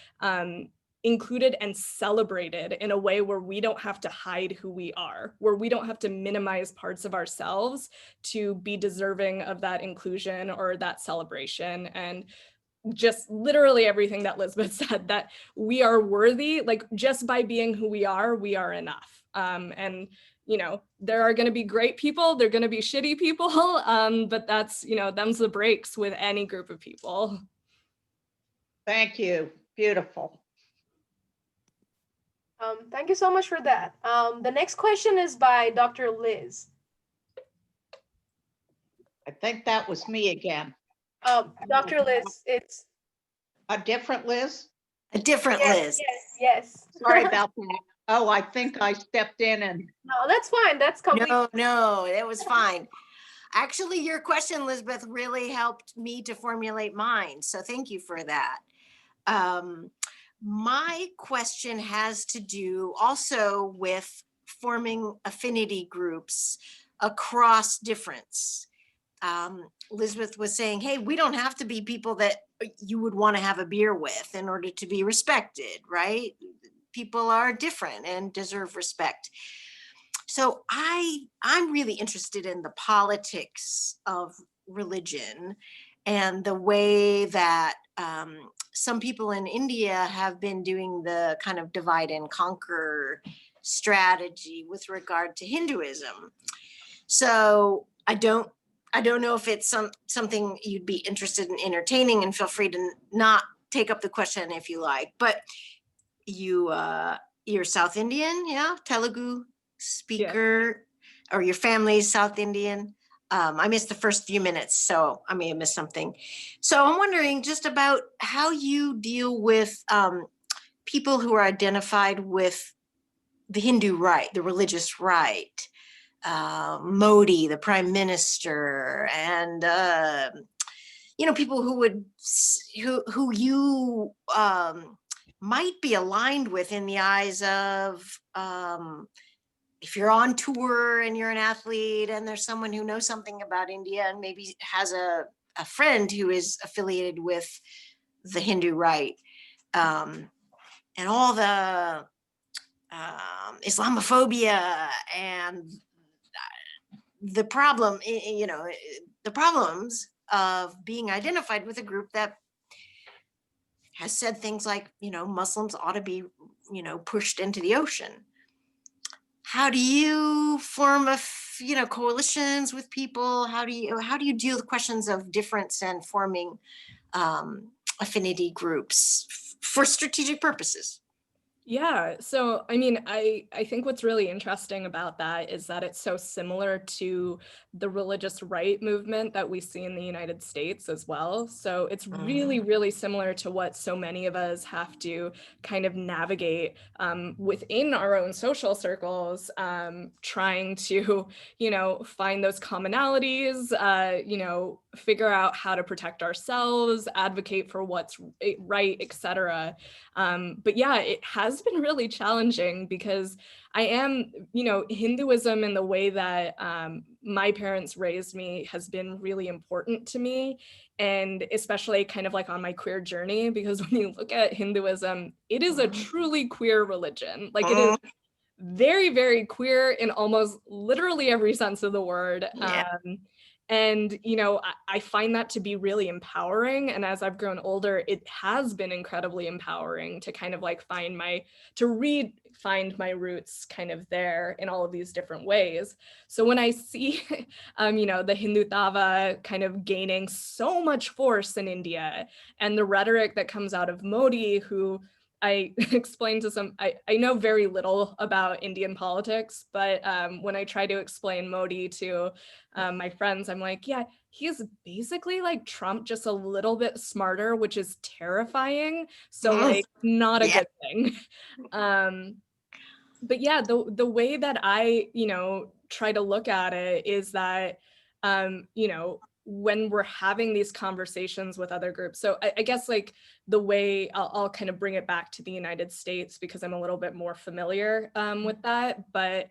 included and celebrated in a way where we don't have to hide who we are, where we don't have to minimize parts of ourselves to be deserving of that inclusion or that celebration. And just literally everything that Lisbeth said, that we are worthy, like just by being who we are enough. And you know, there are going to be great people, there are going to be shitty people, but that's, you know, them's the breaks with any group of people. Thank you. Beautiful. Thank you so much for that. The next question is by Dr. Liz. I think that was me again. Dr. Liz, it's A different Liz? A different Liz. Yes. Sorry about that. Oh, I think I stepped in and. No, that's fine. That's complete. No, it was fine. Actually, your question, Elizabeth, really helped me to formulate mine. So thank you for that. My question has to do also with forming affinity groups across difference. Elizabeth was saying, hey, we don't have to be people that you would want to have a beer with in order to be respected, right? People are different and deserve respect. So I'm really interested in the politics of religion and the way that some people in India have been doing the kind of divide and conquer strategy with regard to Hinduism. So I don't know if it's something you'd be interested in entertaining, and feel free to not take up the question if you like, but you're South Indian, yeah? Telugu speaker, yeah. Or your family's South Indian. I missed the first few minutes, so I may have missed something. So I'm wondering just about how you deal with people who are identified with the Hindu right, the religious right, Modi, the prime minister, and you know, people who you might be aligned with in the eyes of if you're on tour and you're an athlete and there's someone who knows something about India and maybe has a friend who is affiliated with the Hindu rite, and all the Islamophobia and the problem, the problems of being identified with a group that has said things like, Muslims ought to be, pushed into the ocean. How do you form coalitions with people? How do you deal with questions of difference and forming affinity groups for strategic purposes? Yeah, so I mean, I think what's really interesting about that is that it's so similar to the religious right movement that we see in the United States as well. So it's really, really similar to what so many of us have to kind of navigate within our own social circles, trying to, find those commonalities, figure out how to protect ourselves, advocate for what's right, etc. But yeah, it has been really challenging because I am, Hinduism in the way that my parents raised me has been really important to me. And especially kind of like on my queer journey, because when you look at Hinduism, it is a truly queer religion. Like it is very, very queer in almost literally every sense of the word. Yeah. And, I find that to be really empowering. And as I've grown older, it has been incredibly empowering to kind of like find my roots kind of there in all of these different ways. So when I see, the Hindutva kind of gaining so much force in India and the rhetoric that comes out of Modi, who I explained to I know very little about Indian politics, but when I try to explain Modi to my friends, I'm like, yeah, he's basically like Trump, just a little bit smarter, which is terrifying. So like not a good thing. But yeah, the way that I, try to look at it is that, when we're having these conversations with other groups. So I guess like the way I'll kind of bring it back to the United States because I'm a little bit more familiar with that. But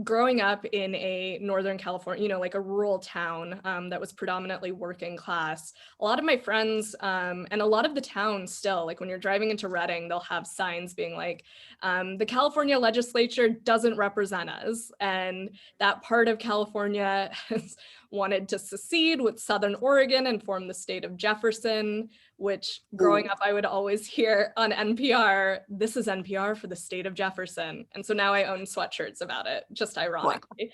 growing up in a Northern California, like a rural town that was predominantly working class, a lot of my friends and a lot of the towns still, like when you're driving into Redding, they'll have signs being like, the California legislature doesn't represent us. And that part of California has wanted to secede with Southern Oregon and form the state of Jefferson, which growing up, I would always hear on NPR, this is NPR for the state of Jefferson. And so now I own sweatshirts about it, just ironically.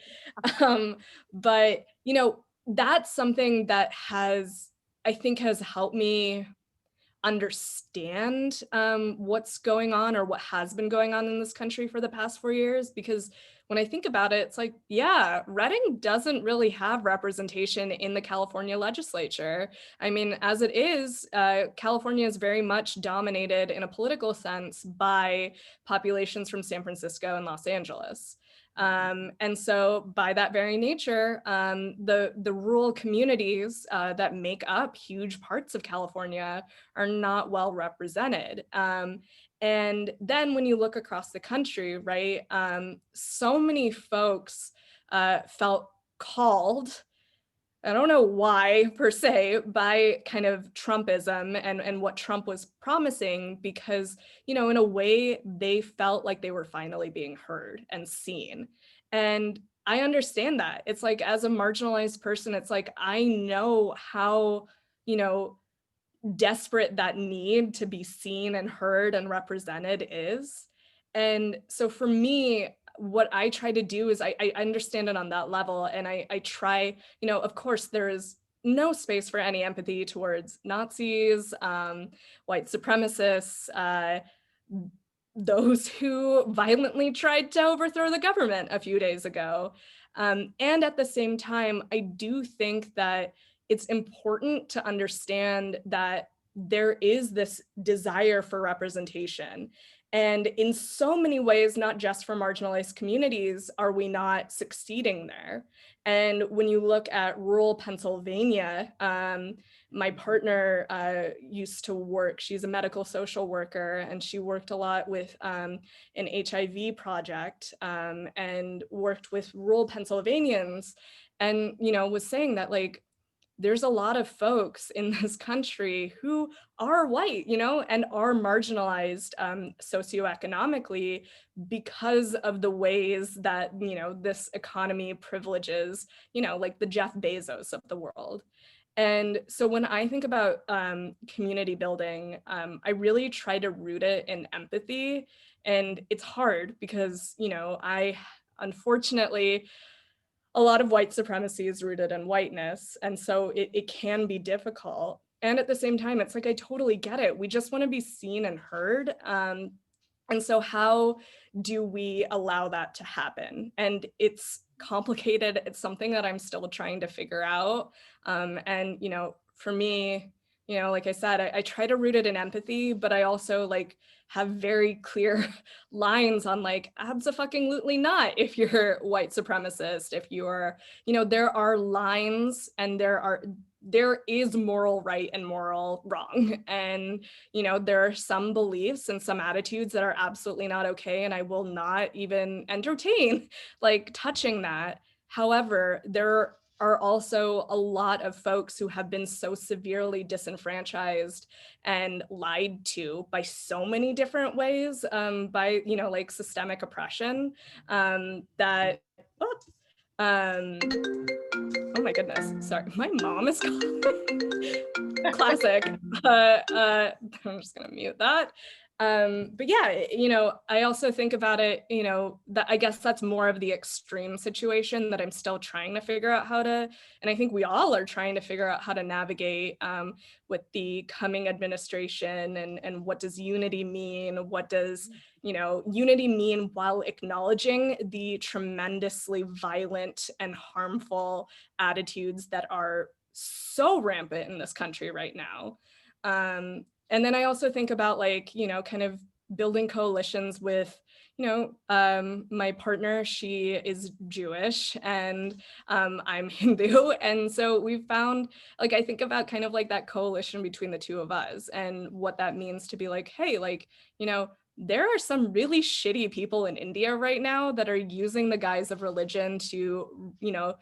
But, that's something that I think has helped me understand what's going on or what has been going on in this country for the past 4 years. Because when I think about it, it's like, yeah, Redding doesn't really have representation in the California legislature. I mean, as it is, California is very much dominated in a political sense by populations from San Francisco and Los Angeles. And so by that very nature, the rural communities that make up huge parts of California are not well represented. And then when you look across the country, right, so many folks felt called, I don't know why per se, by kind of Trumpism and what Trump was promising, because, in a way they felt like they were finally being heard and seen. And I understand that. It's like, as a marginalized person, it's like, I know how, desperate that need to be seen and heard and represented is. And so for me, what I try to do is I understand it on that level. And I try, of course, there is no space for any empathy towards Nazis, white supremacists, those who violently tried to overthrow the government a few days ago. And at the same time, I do think that it's important to understand that there is this desire for representation. And in so many ways, not just for marginalized communities, are we not succeeding there? And when you look at rural Pennsylvania, my partner used to work, she's a medical social worker, and she worked a lot with an HIV project and worked with rural Pennsylvanians, and, you know, was saying that, like, there's a lot of folks in this country who are white, you know, and are marginalized socioeconomically because of the ways that, you know, this economy privileges, you know, like the Jeff Bezos of the world. And so when I think about community building, I really try to root it in empathy. And it's hard because, you know, unfortunately, a lot of white supremacy is rooted in whiteness. And so it can be difficult. And at the same time, it's like, I totally get it. We just want to be seen and heard. And so how do we allow that to happen? And it's complicated. It's something that I'm still trying to figure out. And, you know, for me, you know, like I said, I try to root it in empathy, but I also like have very clear lines on like, abso-fucking-lutely not if you're white supremacist, if you're, you know, there are lines and there is moral right and moral wrong. And, you know, there are some beliefs and some attitudes that are absolutely not okay. And I will not even entertain like touching that. However, there are also a lot of folks who have been so severely disenfranchised and lied to by so many different ways, by, you know, like systemic oppression, that, oh my goodness, sorry, my mom is calling. Classic. I'm just gonna mute that. But yeah, you know, I also think about it, you know, that I guess that's more of the extreme situation that I'm still trying to figure out how to, and I think we all are trying to figure out how to navigate with the coming administration, and what does unity mean? What does, you know, unity mean while acknowledging the tremendously violent and harmful attitudes that are so rampant in this country right now. And then I also think about like, you know, kind of building coalitions with, you know, my partner, she is Jewish and I'm Hindu. And so we've found, like, I think about kind of like that coalition between the two of us and what that means to be like, hey, like, you know, there are some really shitty people in India right now that are using the guise of religion to, you know,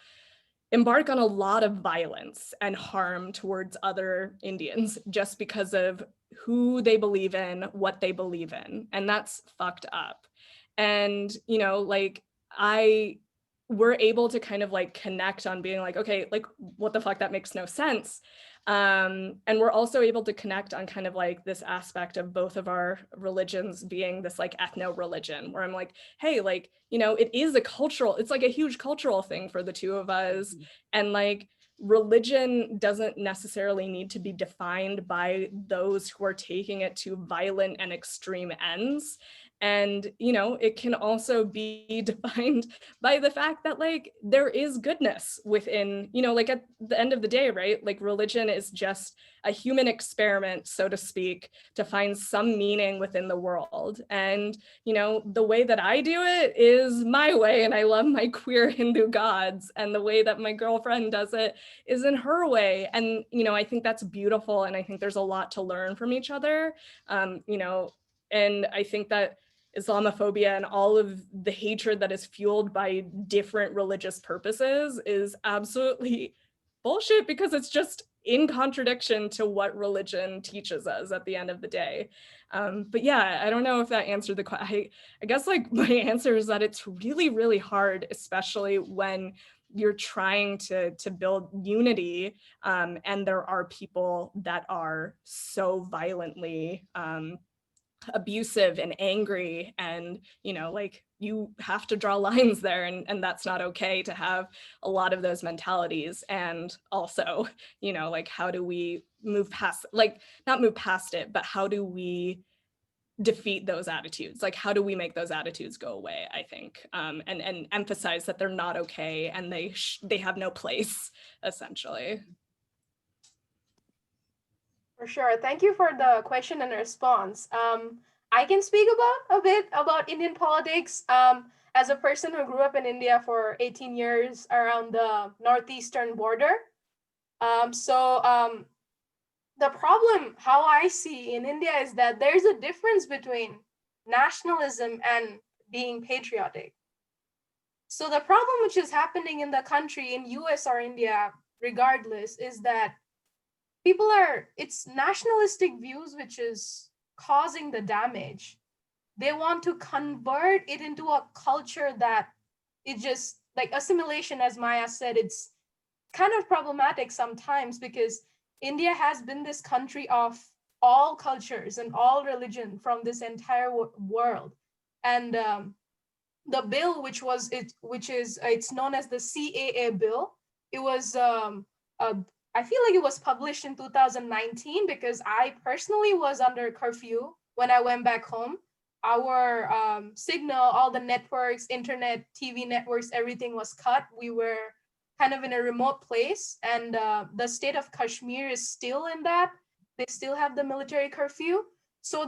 embark on a lot of violence and harm towards other Indians just because of who they believe in, what they believe in. And that's fucked up. And, you know, like we're able to kind of like connect on being like, okay, like what the fuck, that makes no sense. And we're also able to connect on kind of like this aspect of both of our religions being this like ethno-religion, where I'm like, hey, like, you know, it is a cultural, it's like a huge cultural thing for the two of us. And like, religion doesn't necessarily need to be defined by those who are taking it to violent and extreme ends. And, you know, it can also be defined by the fact that like there is goodness within, you know, like at the end of the day, right? Like religion is just a human experiment, so to speak, to find some meaning within the world. And, you know, the way that I do it is my way, and I love my queer Hindu gods. And the way that my girlfriend does it is in her way. And, you know, I think that's beautiful. And I think there's a lot to learn from each other, you know, and I think that Islamophobia and all of the hatred that is fueled by different religious purposes is absolutely bullshit, because it's just in contradiction to what religion teaches us at the end of the day. But yeah, I don't know if that answered the question. I guess like my answer is that it's really, really hard, especially when you're trying to build unity, and there are people that are so violently abusive and angry, and, you know, like you have to draw lines there, and that's not okay to have a lot of those mentalities. And also, you know, like how do we move past, like not move past it, but how do we defeat those attitudes? Like how do we make those attitudes go away, I think, and emphasize that they're not okay and they have no place, essentially. For sure. Thank you for the question and response. I can speak about a bit about Indian politics. As a person who grew up in India for 18 years around the northeastern border. The problem, how I see in India, is that there's a difference between nationalism and being patriotic. So the problem which is happening in the country, in US or India, regardless, is that it's nationalistic views which is causing the damage. They want to convert it into a culture that it just like assimilation, as Maya said, it's kind of problematic sometimes because India has been this country of all cultures and all religion from this entire world. And the bill, it's known as the CAA bill. It was, I feel like it was published in 2019 because I personally was under curfew when I went back home. Our signal, all the networks, internet, TV networks, everything was cut. We were kind of in a remote place, and the state of Kashmir is still in that. They still have the military curfew. So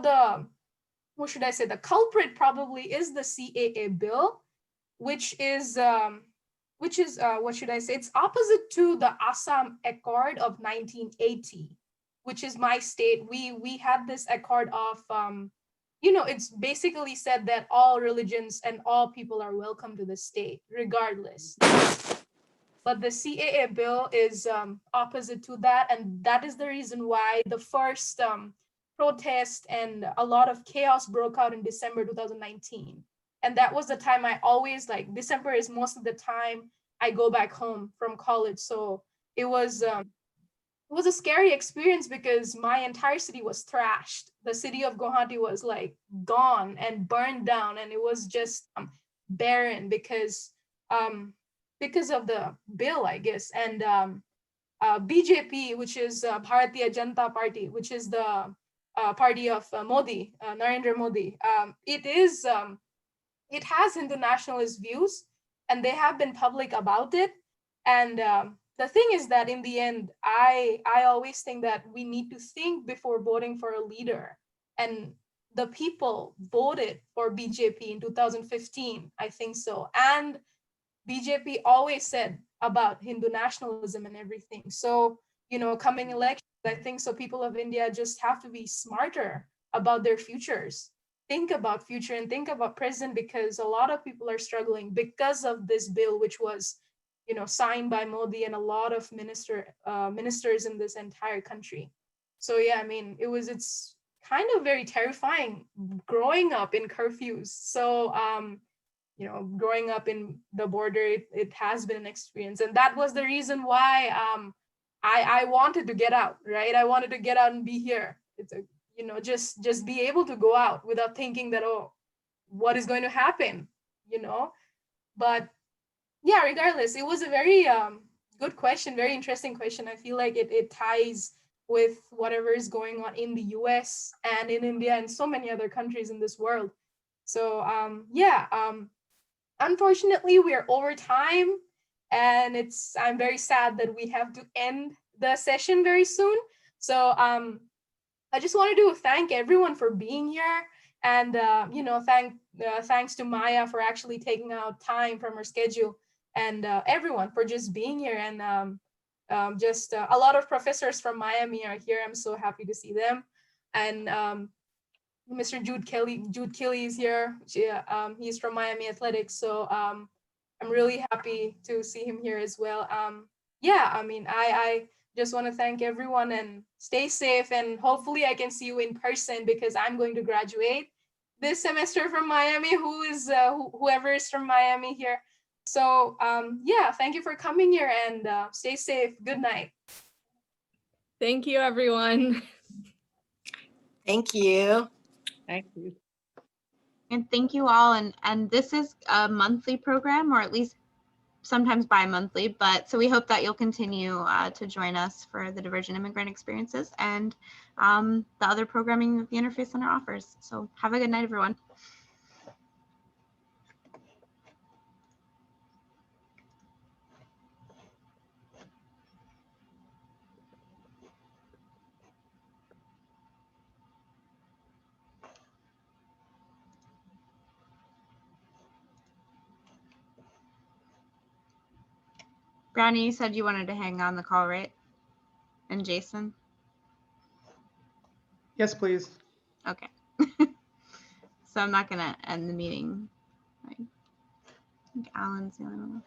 what should I say? The culprit probably is the CAA bill, which is what should I say? It's opposite to the Assam Accord of 1980, which is my state. We had this accord of it's basically said that all religions and all people are welcome to the state, regardless. But the CAA bill is opposite to that, and that is the reason why the first protest and a lot of chaos broke out in December 2019. And that was the time I always December is most of the time I go back home from college. So it was a scary experience because my entire city was thrashed. The city of Guwahati was gone and burned down, and it was just barren because of the bill, I guess. And BJP, which is Bharatiya Janata Party, which is the party of Modi, Narendra Modi, it has Hindu nationalist views, and they have been public about it. And the thing is that in the end, I always think that we need to think before voting for a leader. And the people voted for BJP in 2015, I think so. And BJP always said about Hindu nationalism and everything. So, coming elections, I think so people of India just have to be smarter about their futures. Think about future and think about present, because a lot of people are struggling because of this bill, which was, signed by Modi and a lot of ministers in this entire country. So yeah, I mean, it's kind of very terrifying growing up in curfews. So growing up in the border, it has been an experience. And that was the reason why I wanted to get out, right? I wanted to get out and be here. It's just be able to go out without thinking that, oh, what is going to happen, But yeah, regardless, it was a very good question, very interesting question. I feel like it ties with whatever is going on in the US and in India and so many other countries in this world. So unfortunately, we are over time, and I'm very sad that we have to end the session very soon. So I just wanted to thank everyone for being here, and thanks to Maya for actually taking out time from her schedule, and everyone for just being here. And a lot of professors from Miami are here. I'm so happy to see them. And Mr. Jude Kelly is here. He's from Miami Athletics. So I'm really happy to see him here as well. I just want to thank everyone and stay safe, and hopefully I can see you in person, because I'm going to graduate this semester from Miami. Whoever is from Miami here. So thank you for coming here, and stay safe. Good night. Thank you, everyone. Thank you. Thank you. And thank you all. And this is a monthly program, or at least sometimes bi-monthly, but so we hope that you'll continue to join us for the Divergent Immigrant Experiences and the other programming that the Interfaith Center offers. So have a good night, everyone. Brianna, you said you wanted to hang on the call, right? And Jason? Yes, please. Okay. So I'm not gonna end the meeting. I think Alan's the only one.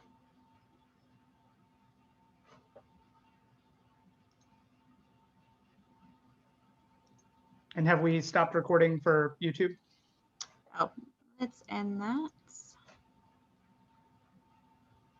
And have we stopped recording for YouTube? Oh, let's end that.